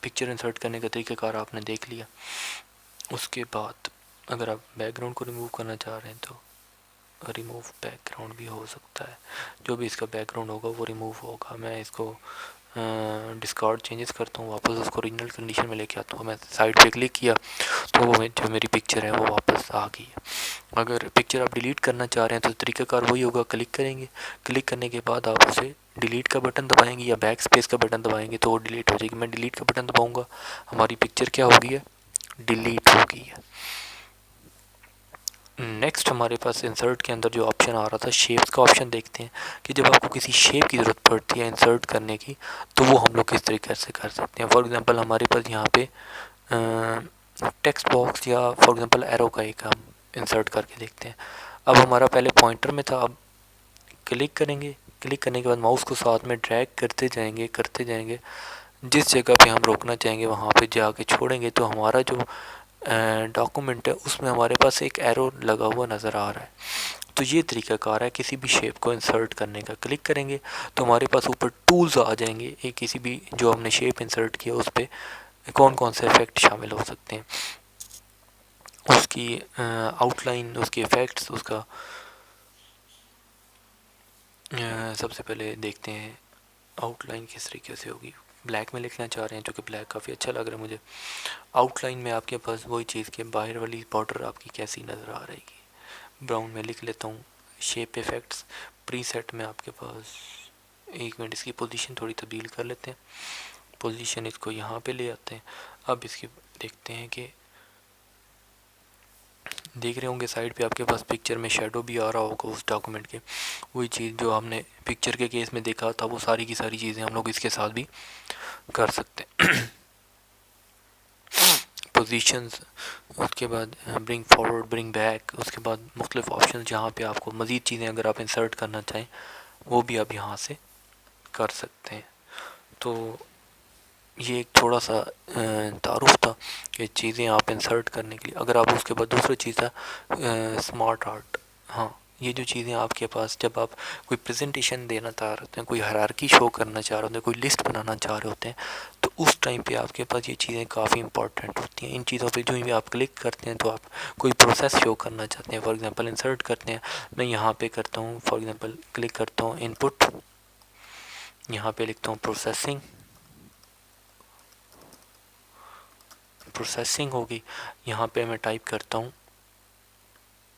पिक्चर इंसर्ट करने का तरीक़ाकार आपने देख लिया। उसके बाद अगर आप बैकग्राउंड को रिमूव करना चाह रहे हैं तो रिमूव बैकग्राउंड भी हो सकता है, जो भी इसका बैकग्राउंड होगा वो रिमूव होगा। मैं इसको डिस्कार्ड चेंजेस करता हूँ, वापस उसको ओरिजिनल कंडीशन में लेके आता हूँ। मैं साइड पे क्लिक किया तो वो जो मेरी पिक्चर है वो वापस आ गई है। अगर पिक्चर आप डिलीट करना चाह रहे हैं तो तरीक़ाकार वही होगा, क्लिक करेंगे, क्लिक करने के बाद आप उसे डिलीट का बटन दबाएंगे या बैक स्पेस का बटन दबाएंगे तो वो डिलीट हो जाएगी। मैं डिलीट का बटन दबाऊँगा, हमारी पिक्चर क्या हो गई है, डिलीट हो गई है। नेक्स्ट हमारे पास इंसर्ट के अंदर जो ऑप्शन आ रहा था शेप्स का ऑप्शन, देखते हैं कि जब आपको किसी शेप की ज़रूरत पड़ती है इंसर्ट करने की तो वो हम लोग किस तरीके से कर सकते हैं। फॉर एग्जांपल हमारे पास यहाँ पे टेक्स्ट बॉक्स या फॉर एग्जांपल एरो का एक हम इंसर्ट करके देखते हैं। अब हमारा पहले पॉइंटर में था, अब क्लिक करेंगे, क्लिक करने के बाद माउस को साथ में ड्रैग करते जाएंगे, जिस जगह पे हम रोकना चाहेंगे वहाँ पे जाके छोड़ेंगे तो हमारा जो डॉक्यूमेंट है उसमें हमारे पास एक एरो लगा हुआ नज़र आ रहा है। तो ये तरीक़ाकार है किसी भी शेप को इंसर्ट करने का। क्लिक करेंगे तो हमारे पास ऊपर टूल्स आ जाएंगे, एक किसी भी जो हमने शेप इंसर्ट किया उस पर कौन कौन से इफ़ेक्ट शामिल हो सकते हैं, उसकी आउटलाइन, उसके इफ़ेक्ट्स, उसका सबसे पहले देखते हैं आउटलाइन किस तरीके से होगी। ब्लैक में लिखना चाह रहे हैं क्योंकि ब्लैक काफ़ी अच्छा लग रहा है मुझे। आउटलाइन में आपके पास वही चीज़ के बाहर वाली बॉर्डर आपकी कैसी नज़र आ रहेगी। ब्राउन में लिख लेता हूँ। शेप इफ़ेक्ट्स प्रीसेट में आपके पास, एक मिनट इसकी पोजीशन थोड़ी तब्दील कर लेते हैं। पोजीशन इसको यहाँ पे ले आते हैं। अब इसकी देखते हैं कि देख रहे होंगे साइड पे आपके पास पिक्चर में शेडो भी आ रहा होगा उस डॉक्यूमेंट के। वही चीज़ जो हमने पिक्चर के केस में देखा था वो सारी की सारी चीज़ें हम लोग इसके साथ भी कर सकते हैं। पोजीशंस, उसके बाद ब्रिंग फॉरवर्ड, ब्रिंग बैक, उसके बाद मुख्तलिफ ऑप्शन जहाँ पे आपको मज़ीद चीज़ें अगर आप इंसर्ट करना चाहें वो भी आप यहाँ से कर सकते हैं। तो ये एक थोड़ा सा तारुफ था कि चीज़ें आप इंसर्ट करने के लिए। अगर आप उसके बाद दूसरा चीज़ था स्मार्ट आर्ट। हाँ, ये जो चीज़ें आपके पास जब आप कोई प्रेजेंटेशन देना चाह रहे होते हैं, कोई हायरार्की शो करना चाह रहे होते हैं, कोई लिस्ट बनाना चाह रहे होते हैं तो उस टाइम पे आपके पास ये चीज़ें काफ़ी इंपॉर्टेंट होती हैं। इन चीज़ों पे जो भी आप क्लिक करते हैं तो आप कोई प्रोसेस शो करना चाहते हैं, फॉर एग्जांपल इंसर्ट करते हैं। मैं यहाँ पे करता हूँ, फॉर एग्जांपल क्लिक करता हूँ इनपुट, यहाँ पे लिखता हूँ प्रोसेसिंग होगी। यहाँ पे मैं टाइप करता हूँ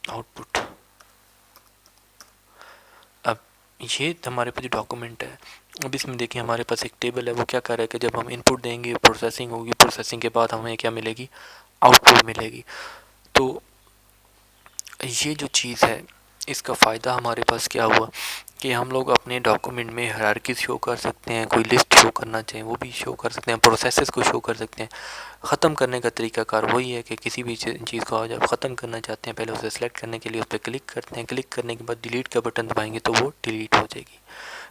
आउटपुट। अब ये हमारे पास जो डॉक्यूमेंट है, अब इसमें देखिए हमारे पास एक टेबल है। वो क्या कर रहा है कि जब हम इनपुट देंगे प्रोसेसिंग होगी, प्रोसेसिंग के बाद हमें क्या मिलेगी, आउटपुट मिलेगी। तो ये जो चीज़ है इसका फ़ायदा हमारे पास क्या हुआ कि हम लोग अपने डॉक्यूमेंट में हायरार्की शो कर सकते हैं, कोई लिस्ट शो करना चाहें वो भी शो कर सकते हैं, प्रोसेसेस को शो कर सकते हैं। ख़त्म करने का तरीकाकार वही है कि किसी भी चीज़ को जब ख़त्म करना चाहते हैं पहले उसे सेलेक्ट करने के लिए उस पर क्लिक करते हैं, क्लिक करने के बाद डिलीट का बटन दबाएंगे तो वो डिलीट हो जाएगी।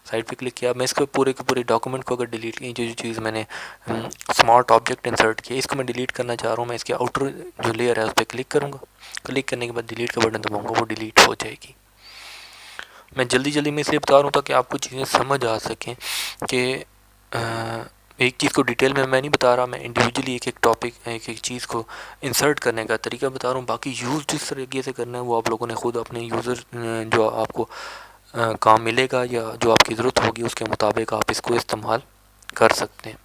साइड पे क्लिक किया, मैं इसको पूरे के पूरे डॉक्यूमेंट को अगर डिलीट की, जो चीज़ मैंने स्मार्ट ऑब्जेक्ट इंसर्ट किया इसको मैं डिलीट करना चाह रहा हूँ, मैं इसके आउटर जो लेयर है उस पर क्लिक करूँगा, क्लिक करने के बाद डिलीट का बटन दबाऊँगा, वो डिलीट हो जाएगी। मैं जल्दी में इसलिए बता रहा हूँ ताकि आपको चीज़ें समझ आ सकें कि एक चीज़ को डिटेल में मैं नहीं बता रहा, मैं इंडिविजुअली एक टॉपिक, एक चीज़ को इंसर्ट करने का तरीका बता रहा हूँ। बाकी यूज़ जिस तरीके से करना है वो आप लोगों ने खुद अपने यूज़र जो आपको काम मिलेगा या जो आपकी ज़रूरत होगी उसके मुताबिक आप इसको इस्तेमाल कर सकते हैं।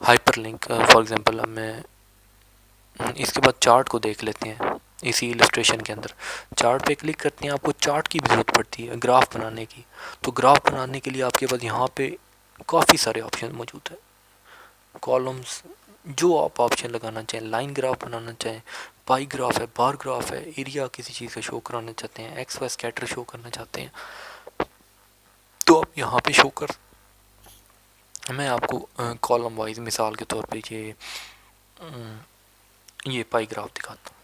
हाइपरलिंक फॉर एग्जांपल, अब मैं इसके बाद चार्ट को देख लेते हैं। इसी इलस्ट्रेशन के अंदर चार्ट पे क्लिक करते हैं, आपको चार्ट की भी ज़रूरत पड़ती है ग्राफ बनाने की। तो ग्राफ बनाने के लिए आपके पास यहाँ पे काफ़ी सारे ऑप्शन मौजूद है, कॉलम्स, जो आप ऑप्शन लगाना चाहें, लाइन ग्राफ बनाना चाहें, पाई ग्राफ है, बार ग्राफ है, एरिया किसी चीज़ का शो कराना चाहते हैं, एक्स वाई स्कैटर शो करना चाहते हैं तो आप यहाँ पे शो कर। मैं आपको कॉलम वाइज मिसाल के तौर पे ये पाई ग्राफ दिखाता हूँ।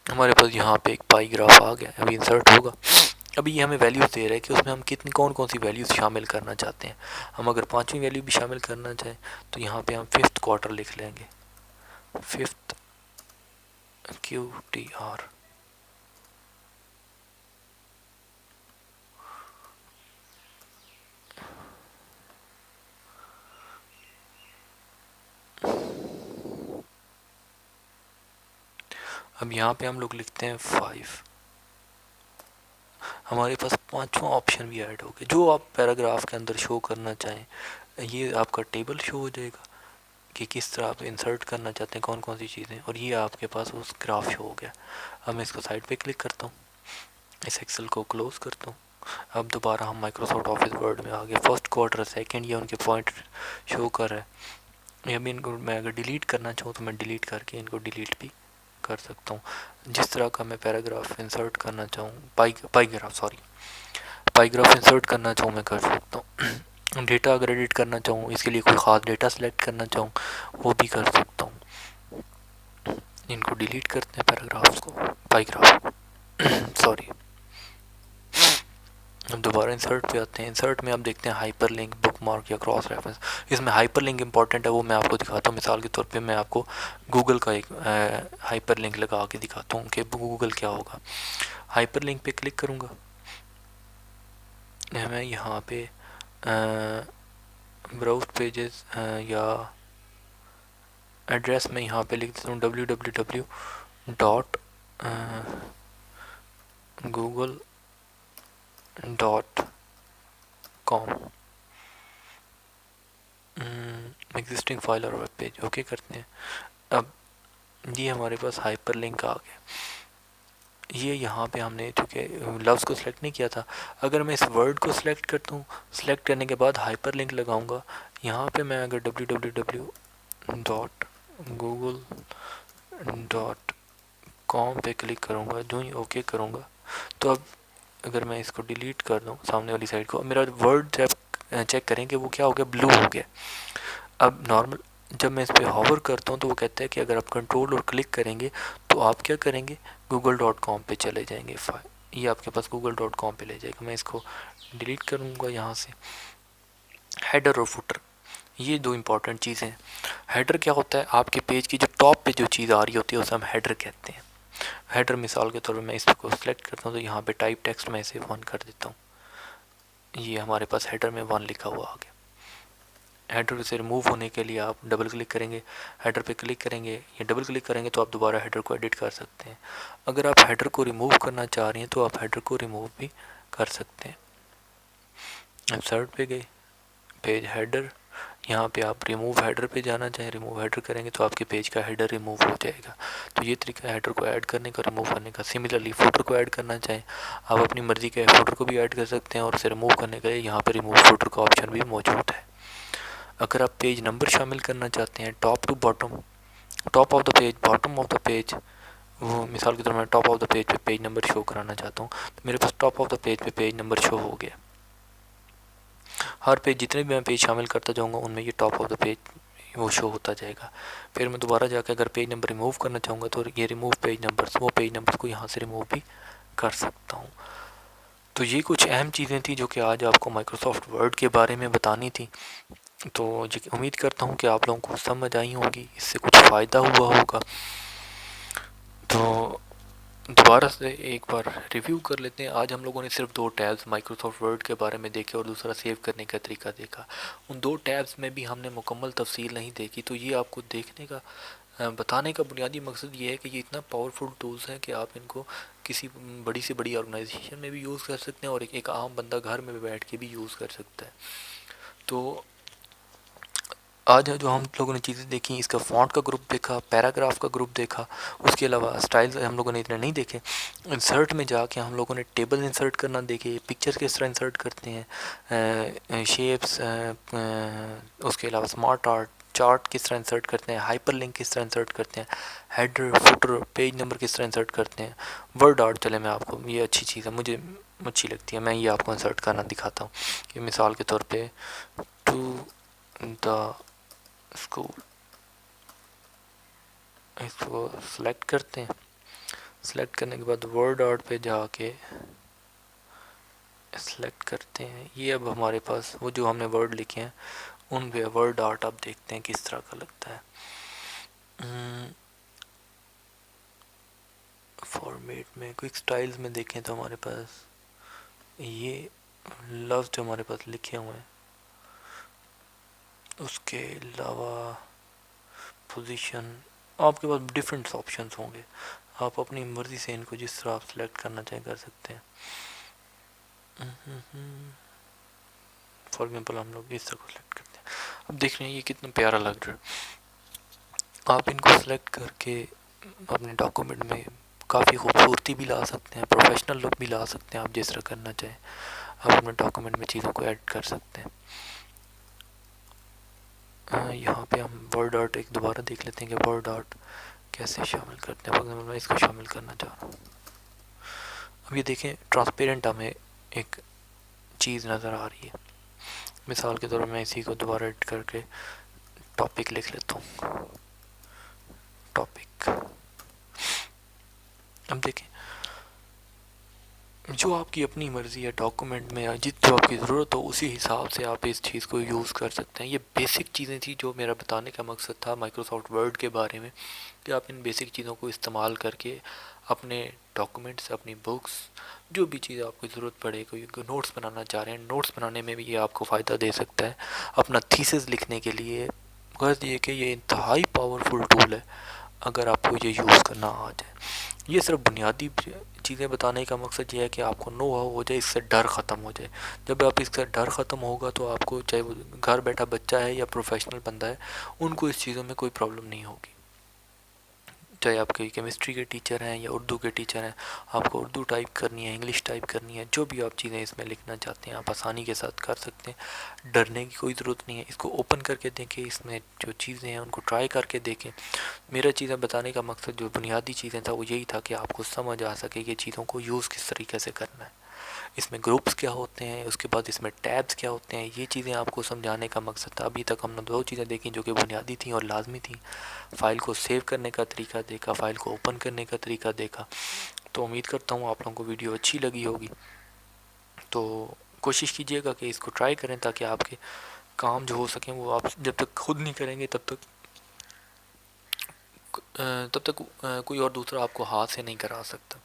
हमारे पास यहाँ पे एक पाई ग्राफ आ गया, अभी इंसर्ट होगा। अभी ये हमें वैल्यूज़ दे रहा है कि उसमें हम कितनी कौन सी वैल्यूज़ शामिल करना चाहते हैं। हम अगर 5वीं वैल्यू भी शामिल करना चाहें तो यहाँ पे हम 5th क्वार्टर लिख लेंगे, 5th QTR। अब यहाँ पे हम लोग लिखते हैं 5। हमारे पास पांचवा ऑप्शन भी ऐड हो गया, जो आप पैराग्राफ के अंदर शो करना चाहें। ये आपका टेबल शो हो जाएगा कि किस तरह आप इंसर्ट करना चाहते हैं, कौन कौन सी चीज़ें, और ये आपके पास उस ग्राफ शो हो गया। अब मैं इसको साइड पे क्लिक करता हूँ, इस एक्सेल को क्लोज करता हूँ। अब दोबारा हम माइक्रोसॉफ्ट ऑफिस वर्ड में आ गए। फर्स्ट क्वार्टर, सेकंड, ये उनके पॉइंट शो कर रहा है। ये भी इनको मैं अगर डिलीट करना चाहूँ तो मैं डिलीट करके इनको डिलीट भी कर सकता हूँ। जिस तरह का मैं पैराग्राफ इंसर्ट करना चाहूँ, पाईग्राफ इंसर्ट करना चाहूँ मैं कर सकता हूँ। डेटा अगर एडिट करना चाहूँ, इसके लिए कोई ख़ास डेटा सेलेक्ट करना चाहूँ, वो भी कर सकता हूँ। इनको डिलीट करते हैं पैराग्राफ्स को, पाईग्राफ सॉरी। अब दोबारा इंसर्ट पे आते हैं। इंसर्ट में आप देखते हैं हाइपर लिंक, बुक मार्क या क्रॉस रेफरेंस। इसमें हाइपर लिंक इंपॉर्टेंट है, वो मैं आपको दिखाता हूँ। मिसाल के तौर पे मैं आपको गूगल का एक हाइपर लिंक लगा के दिखाता हूँ कि गूगल क्या होगा। हाइपर लिंक पे क्लिक करूँगा, मैं यहाँ पे ब्राउज पेजेस या एड्रेस में यहाँ पे लिख देता हूँ www.google.com, एग्जिस्टिंग फाइल और वेब पेज। ओके करते हैं। अब ये हमारे पास हाइपर लिंक आ गया। ये यहाँ पे हमने चूँकि लफ्ज़ को सिलेक्ट नहीं किया था, अगर मैं इस वर्ड को सिलेक्ट करता हूँ, सिलेक्ट करने के बाद हाइपर लिंक लगाऊंगा, यहाँ पे मैं अगर www.google.com पे क्लिक करूँगा, जो ही ओके करूँगा, तो अब अगर मैं इसको डिलीट कर दूँ सामने वाली साइड को, मेरा वर्ड चेक करें कि वो क्या हो गया, ब्लू हो गया। अब नॉर्मल जब मैं इस पर हॉवर करता हूँ तो वो कहता है कि अगर आप कंट्रोल और क्लिक करेंगे तो आप क्या करेंगे, google.com पे चले जाएंगे। ये आपके पास google.com पे ले जाएगा। मैं इसको डिलीट करूँगा यहाँ से। हेडर और फुटर, ये दो इंपॉर्टेंट चीज़ें हैं। हेडर क्या होता है, आपके पेज की जो टॉप पे जो चीज़ आ रही होती है उसे हम हेडर कहते हैं। हेडर मिसाल के तौर पर मैं इसको सिलेक्ट करता हूँ तो यहाँ पे टाइप टेक्स्ट में इसे 1 कर देता हूँ। ये हमारे पास हेडर में 1 लिखा हुआ आ गया। हेडर से रिमूव होने के लिए आप डबल क्लिक करेंगे, हेडर पे क्लिक करेंगे या डबल क्लिक करेंगे तो आप दोबारा हेडर को एडिट कर सकते हैं। अगर आप हेडर को रिमूव करना चाह रहे हैं तो आप हेडर को रिमूव भी कर सकते हैं। अब सर्च पे गए, पेज हेडर, यहाँ पे आप रिमूव हेडर पे जाना चाहें, रिमूव हेडर करेंगे तो आपके पेज का हेडर रिमूव हो जाएगा। तो ये तरीका है हेडर को ऐड करने का, रिमूव करने का। सिमिलरली फुटर को ऐड करना चाहें, आप अपनी मर्ज़ी के फुटर को भी ऐड कर सकते हैं और उसे रिमूव करने के लिए यहाँ पर रिमूव फुटर का ऑप्शन भी मौजूद है। अगर आप पेज नंबर शामिल करना चाहते हैं, top to bottom, top of the page, bottom of the page, वो मिसाल की तरह मैं टॉप ऑफ द पेज पे पेज नंबर शो कराना चाहता हूँ तो मेरे पास टॉप ऑफ द पेज पे पेज नंबर शो हो गया। हर पेज जितने भी मैं पेज शामिल करता जाऊँगा उनमें ये टॉप ऑफ द पेज वो शो होता जाएगा। फिर मैं दोबारा जाकर अगर पेज नंबर रिमूव करना चाहूँगा तो ये रिमूव पेज नंबर्स, वो पेज नंबर्स को यहाँ से रिमूव भी कर सकता हूँ। तो ये कुछ अहम चीज़ें थी जो कि आज आपको माइक्रोसॉफ्ट वर्ड के बारे में बतानी थी। तो उम्मीद करता हूँ कि आप लोगों को समझ आई होंगी, इससे कुछ फ़ायदा हुआ होगा। तो दोबारा से एक बार रिव्यू कर लेते हैं। आज हम लोगों ने सिर्फ 2 टैब्स माइक्रोसॉफ्ट वर्ड के बारे में देखे और दूसरा सेव करने का तरीका देखा। उन 2 टैब्स में भी हमने मुकम्मल तफसील नहीं देखी। तो ये आपको देखने का बताने का बुनियादी मकसद ये है कि ये इतना पावरफुल टूल्स हैं कि आप इनको किसी बड़ी से बड़ी ऑर्गेनाइजेशन में भी यूज़ कर सकते हैं और एक आम बंदा घर में बैठ के भी यूज़ कर सकता है। तो आज जो हम लोगों ने चीज़ें देखी, इसका फ़ॉन्ट का ग्रुप देखा, पैराग्राफ का ग्रुप देखा, उसके अलावा स्टाइल हम लोगों ने इतने नहीं देखे। इंसर्ट में जाके हम लोगों ने टेबल इंसर्ट करना देखे, पिक्चर्स किस तरह इंसर्ट करते हैं, शेप्स, उसके अलावा स्मार्ट आर्ट, चार्ट किस तरह इंसर्ट करते हैं, हाइपर लिंक किस तरह इंसर्ट करते हैं, हेडर, फुटर, पेज नंबर किस तरह इंसर्ट करते हैं, वर्ड आर्ट। चले मैं आपको, ये अच्छी चीज़ है, मुझे अच्छी लगती है, मैं ये आपको इंसर्ट करना दिखाता हूँ कि मिसाल के तौर पे टू द स्कूल, इसको सिलेक्ट करते हैं। सिलेक्ट करने के बाद वर्ड आर्ट पे जाके सिलेक्ट करते हैं। ये अब हमारे पास वो जो हमने वर्ड लिखे हैं उन पे वर्ड आर्ट आप देखते हैं किस तरह का लगता है। फॉर्मेट में क्विक स्टाइल्स में देखें तो हमारे पास ये लफ्ज़ जो हमारे पास लिखे हुए हैं, उसके अलावा पोजीशन, आपके पास डिफरेंट ऑप्शंस होंगे। आप अपनी मर्ज़ी से इनको जिस तरह आप सेलेक्ट करना चाहें कर सकते हैं। फॉर एग्जांपल हम लोग इस तरह को सेलेक्ट करते हैं। अब देख रहे हैं ये कितना प्यारा लग रहा है। आप इनको सेलेक्ट करके अपने डॉक्यूमेंट में काफ़ी खूबसूरती भी ला सकते हैं, प्रोफेशनल लुक भी ला सकते हैं। आप जिस तरह करना चाहें आप अपने डॉक्यूमेंट में चीज़ों को ऐड कर सकते हैं। यहाँ पे हम वर्ड आर्ट एक दोबारा देख लेते हैं कि वर्ड आर्ट कैसे शामिल करते हैं। फॉर एग्जाम्पल मैं इसको शामिल करना चाह रहा हूँ। अब ये देखें ट्रांसपेरेंट हमें एक चीज़ नज़र आ रही है। मिसाल के तौर पर मैं इसी को दोबारा एडिट करके टॉपिक लिख लेता हूँ, टॉपिक। अब देखें जो आपकी अपनी मर्ज़ी है डॉक्यूमेंट में या जो आपकी ज़रूरत हो उसी हिसाब से आप इस चीज़ को यूज़ कर सकते हैं। ये बेसिक चीज़ें थी जो मेरा बताने का मकसद था माइक्रोसॉफ्ट वर्ड के बारे में, कि आप इन बेसिक चीज़ों को इस्तेमाल करके अपने डॉक्यूमेंट्स, अपनी बुक्स, जो भी चीज़ आपको ज़रूरत पड़े, कोई नोट्स बनाना चाह रहे हैं, नोट्स बनाने में भी ये आपको फ़ायदा दे सकता है। अपना थीसिस लिखने के लिए गर्ज ये कि ये इंतहाई पावरफुल टूल है अगर आपको ये यूज़ करना आ जाए। ये सिर्फ बुनियादी चीज़ें बताने का मकसद ये है कि आपको नो हो जाए, इससे डर ख़त्म हो जाए। जब आप इससे डर ख़त्म होगा तो आपको, चाहे वो घर बैठा बच्चा है या प्रोफेशनल बंदा है, उनको इस चीज़ों में कोई प्रॉब्लम नहीं होगी। चाहे आपके केमिस्ट्री के टीचर हैं या उर्दू के टीचर हैं, आपको उर्दू टाइप करनी है, इंग्लिश टाइप करनी है, जो भी आप चीज़ें इसमें लिखना चाहते हैं आप आसानी के साथ कर सकते हैं। डरने की कोई ज़रूरत नहीं है। इसको ओपन करके देखें, इसमें जो चीज़ें हैं उनको ट्राई करके देखें। मेरा चीज़ें बताने का मकसद जो बुनियादी चीज़ें था वो यही था कि आपको समझ आ सके कि चीज़ों को यूज़ किस तरीके से करना है, इसमें ग्रुप्स क्या होते हैं, उसके बाद इसमें टैब्स क्या होते हैं। ये चीज़ें आपको समझाने का मकसद था। अभी तक हमने दो चीज़ें देखी जो कि बुनियादी थी और लाजमी थी। फ़ाइल को सेव करने का तरीका देखा, फ़ाइल को ओपन करने का तरीका देखा। तो उम्मीद करता हूँ आप लोगों को वीडियो अच्छी लगी होगी। तो कोशिश कीजिएगा कि इसको ट्राई करें ताकि आपके काम जो हो सकें वो आप जब तक खुद नहीं करेंगे तब तक कोई और दूसरा आपको हाथ से नहीं करा सकता।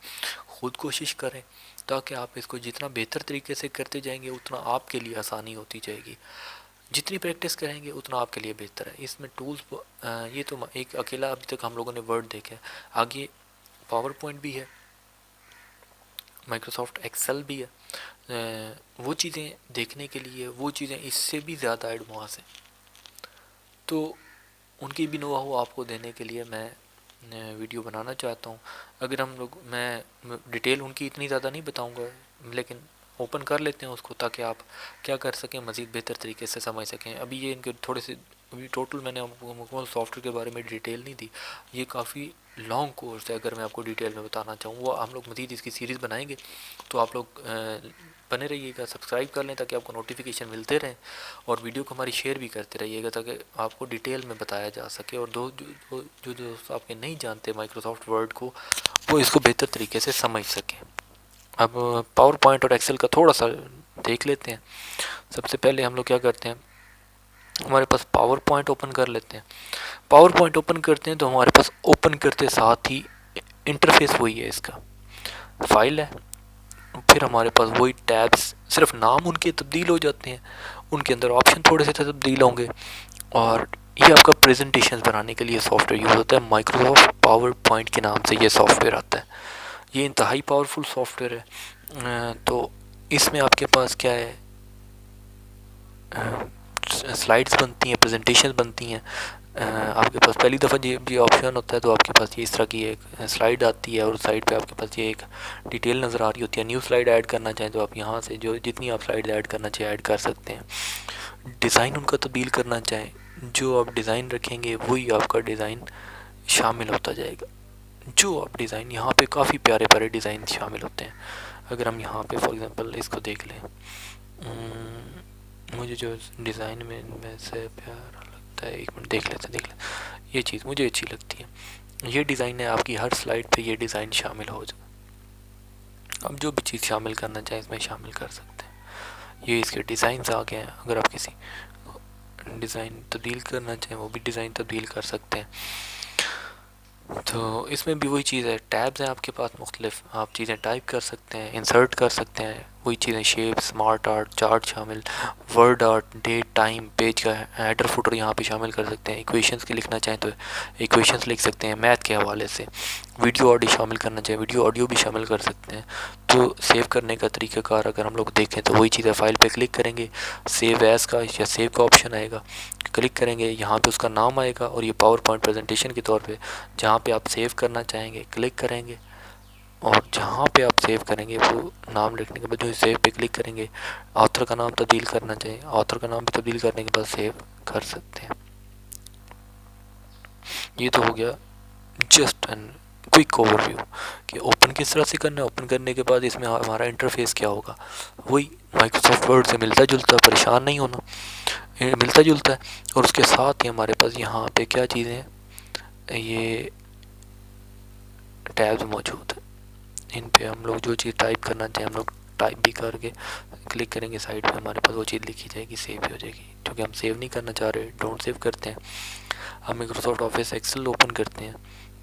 खुद कोशिश करें ताकि आप इसको जितना बेहतर तरीके से करते जाएंगे उतना आपके लिए आसानी होती जाएगी। जितनी प्रैक्टिस करेंगे उतना आपके लिए बेहतर है। इसमें टूल्स ये तो एक अकेला अभी तक हम लोगों ने वर्ड देखा है, आगे पावर पॉइंट भी है, माइक्रोसॉफ्ट एक्सेल भी है। वो चीज़ें देखने के लिए, वो चीज़ें इससे भी ज़्यादा एडवांस हैं, तो उनकी भी नो-हाउ आपको देने के लिए मैं वीडियो बनाना चाहता हूँ। अगर हम लोग, मैं डिटेल उनकी इतनी ज़्यादा नहीं बताऊँगा, लेकिन ओपन कर लेते हैं उसको ताकि आप क्या कर सकें, मज़ीद बेहतर तरीके से समझ सकें। अभी ये इनके थोड़े से, अभी टोटल मैंने आपको मुकम्मल सॉफ्टवेयर के बारे में डिटेल नहीं दी। ये काफ़ी लॉन्ग कोर्स है, अगर मैं आपको डिटेल में बताना चाहूँ। वो हम लोग मज़ीद इसकी सीरीज़ बनाएंगे, तो आप लोग बने रहिएगा, सब्सक्राइब कर लें ताकि आपको नोटिफिकेशन मिलते रहें, और वीडियो को हमारी शेयर भी करते रहिएगा ताकि आपको डिटेल में बताया जा सके, और जो दोस्त आपके नहीं जानते माइक्रोसॉफ्ट वर्ड को, वो इसको बेहतर तरीके से समझ सकें। अब पावर पॉइंट और एक्सेल का थोड़ा सा देख लेते हैं। सबसे पहले हम लोग क्या करते हैं, हमारे पास पावर पॉइंट ओपन कर लेते हैं। पावर पॉइंट ओपन करते हैं तो हमारे पास ओपन करते साथ ही इंटरफेस वही है, इसका फाइल है, फिर हमारे पास वही टैब्स, सिर्फ नाम उनके तब्दील हो जाते हैं, उनके अंदर ऑप्शन थोड़े से तब्दील होंगे। और ये आपका प्रेजेंटेशन बनाने के लिए सॉफ्टवेयर यूज़ होता है, माइक्रोसॉफ्ट पावर पॉइंट के नाम से ये सॉफ्टवेयर आता है। ये इंतहाई पावरफुल सॉफ्टवेयर है। तो इसमें आपके पास क्या है, स्लाइड्स बनती हैं, प्रेजेंटेशन बनती हैं। आपके पास पहली दफ़ा ये ऑप्शन होता है तो आपके पास ये इस तरह की एक स्लाइड आती है, और साइड पे आपके पास ये एक डिटेल नज़र आ रही होती है। न्यू स्लाइड ऐड करना चाहें तो आप यहाँ से जो जितनी आप स्लाइड ऐड करना चाहें ऐड कर सकते हैं। डिज़ाइन उनका तब्दील करना चाहें, जो आप डिज़ाइन रखेंगे वही आपका डिज़ाइन शामिल होता जाएगा। जो आप डिज़ाइन, यहाँ पे काफ़ी प्यारे प्यारे डिज़ाइन शामिल होते हैं। अगर हम यहाँ पे फॉर एग्ज़ाम्पल इसको देख लें, मुझे जो डिज़ाइन में से प्यारा लगता है, एक मिनट देख लेते, ये चीज़ मुझे अच्छी लगती है। ये डिज़ाइन है, आपकी हर स्लाइड पे ये डिज़ाइन शामिल हो जाए। अब जो भी चीज़ शामिल करना चाहें इसमें शामिल कर सकते हैं। ये इसके डिज़ाइंस आ गए हैं। अगर आप किसी डिज़ाइन तब्दील करना चाहें वो भी डिज़ाइन तब्दील कर सकते हैं। तो इसमें भी वही चीज़ है, टैब्स हैं आपके पास मुख्तलिफ, आप चीज़ें टाइप कर सकते हैं, इंसर्ट कर सकते हैं, वही चीज़ें शेप, स्मार्ट आर्ट, चार्ट शामिल, word art, date, time, page का हेडर फुटर यहाँ पे शामिल कर सकते हैं। इक्वेशंस के लिखना चाहें तो इक्वेशंस लिख सकते हैं मैथ के हवाले से। वीडियो ऑडियो शामिल करना चाहें वीडियो ऑडियो भी शामिल कर सकते हैं। तो सेव करने का तरीक़ाकार अगर हम लोग देखें तो वही चीज़ है, फाइल पे क्लिक करेंगे, सेव एज़ का या सेव का ऑप्शन आएगा, क्लिक करेंगे, यहाँ पे उसका नाम आएगा और ये पावर पॉइंट प्रेजेंटेशन के तौर पे जहाँ पे आप सेव करना चाहेंगे क्लिक करेंगे, और जहाँ पे आप सेव करेंगे वो नाम लिखने के बाद जो सेव पे क्लिक करेंगे, ऑथर का नाम तब्दील करना चाहिए, ऑथर का नाम भी तब्दील करने के बाद सेव कर सकते हैं। ये तो हो गया जस्ट एन क्विक ओवरव्यू कि ओपन किस तरह से करना है। ओपन करने के बाद इसमें हमारा इंटरफेस क्या होगा, वही माइक्रोसॉफ्ट वर्ड से मिलता जुलता, परेशान नहीं होना, मिलता जुलता है। और उसके साथ ही हमारे पास यहाँ पे क्या चीज़ें हैं, ये टैब्स मौजूद है, इन पे हम लोग जो चीज़ टाइप करना चाहें हम लोग टाइप भी करके क्लिक करेंगे, साइड पे हमारे पास वो चीज़ लिखी जाएगी, सेव भी हो जाएगी। क्योंकि हम सेव नहीं करना चाह रहे, डोंट सेव करते हैं, हम माइक्रोसॉफ्ट ऑफिस एक्सेल ओपन करते हैं,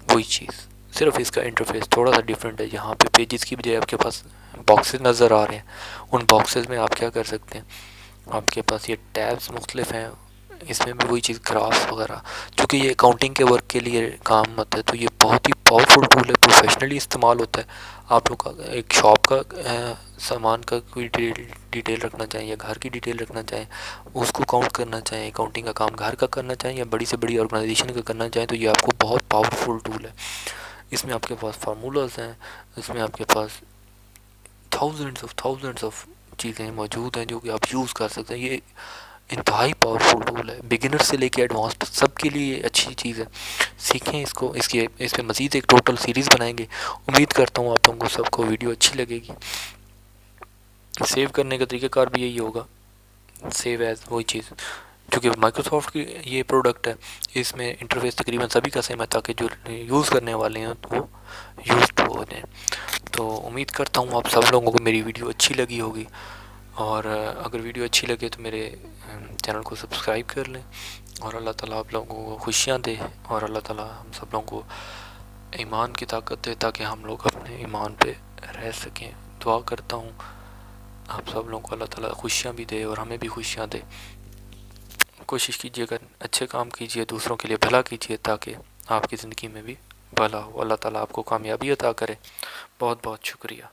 वही चीज़, सिर्फ इसका इंटरफेस थोड़ा सा डिफरेंट है। यहाँ पे पेजेस की बजाय आपके पास बॉक्सेस नज़र आ रहे हैं, उन बॉक्सेस में आप क्या कर सकते हैं, आपके पास ये टैब्स मुख्तलिफ हैं, इसमें भी वही चीज़ ग्राफ वगैरह, क्योंकि ये अकाउंटिंग के वर्क के लिए काम आता है तो ये बहुत ही पावरफुल टूल है, प्रोफेशनली इस्तेमाल होता है। आप लोग का एक शॉप का सामान का कोई डिटेल रखना चाहें या घर की डिटेल रखना चाहें, उसको काउंट करना चाहें, अकाउंटिंग का काम घर का करना चाहें या बड़ी से बड़ी ऑर्गेनाइजेशन का करना चाहें, तो ये आपको बहुत पावरफुल टूल है। इसमें आपके पास फार्मूलाज हैं, इसमें आपके पास थाउजेंड्स ऑफ चीज़ें मौजूद हैं जो कि आप यूज़ कर सकते हैं। ये इंतहाई पावरफुल टूल है, बिगिनर से लेके एडवांस्ड सब के लिए अच्छी चीज़ है, सीखें इसको। इस पर मज़ीद एक टोटल सीरीज़ बनाएंगे, उम्मीद करता हूँ आप लोगों को सबको वीडियो अच्छी लगेगी। सेव करने का तरीक़ाकार भी यही होगा, सेव एज़, वही चीज़, क्योंकि माइक्रोसॉफ्ट की ये प्रोडक्ट है, इसमें इंटरफेस तकरीबन सभी का सेम है ताकि जो यूज़ करने वाले हैं वो यूज़ हो जाए। तो उम्मीद करता हूँ आप सब लोगों को मेरी वीडियो अच्छी लगी होगी, और अगर वीडियो अच्छी लगे तो मेरे चैनल को सब्सक्राइब कर लें, और अल्लाह ताला आप लोगों को खुशियाँ दे, और अल्लाह ताला हम सब लोगों को ईमान की ताकत दे ताकि हम लोग अपने ईमान पे रह सकें। दुआ करता हूँ आप सब लोगों को अल्लाह ताला खुशियाँ भी दे और हमें भी खुशियाँ दे। कोशिश कीजिएगा, अच्छे काम कीजिए, दूसरों के लिए भला कीजिए ताकि आपकी ज़िंदगी में भी भला हो। अल्लाह ताला आपको कामयाबी अता करे। बहुत बहुत शुक्रिया।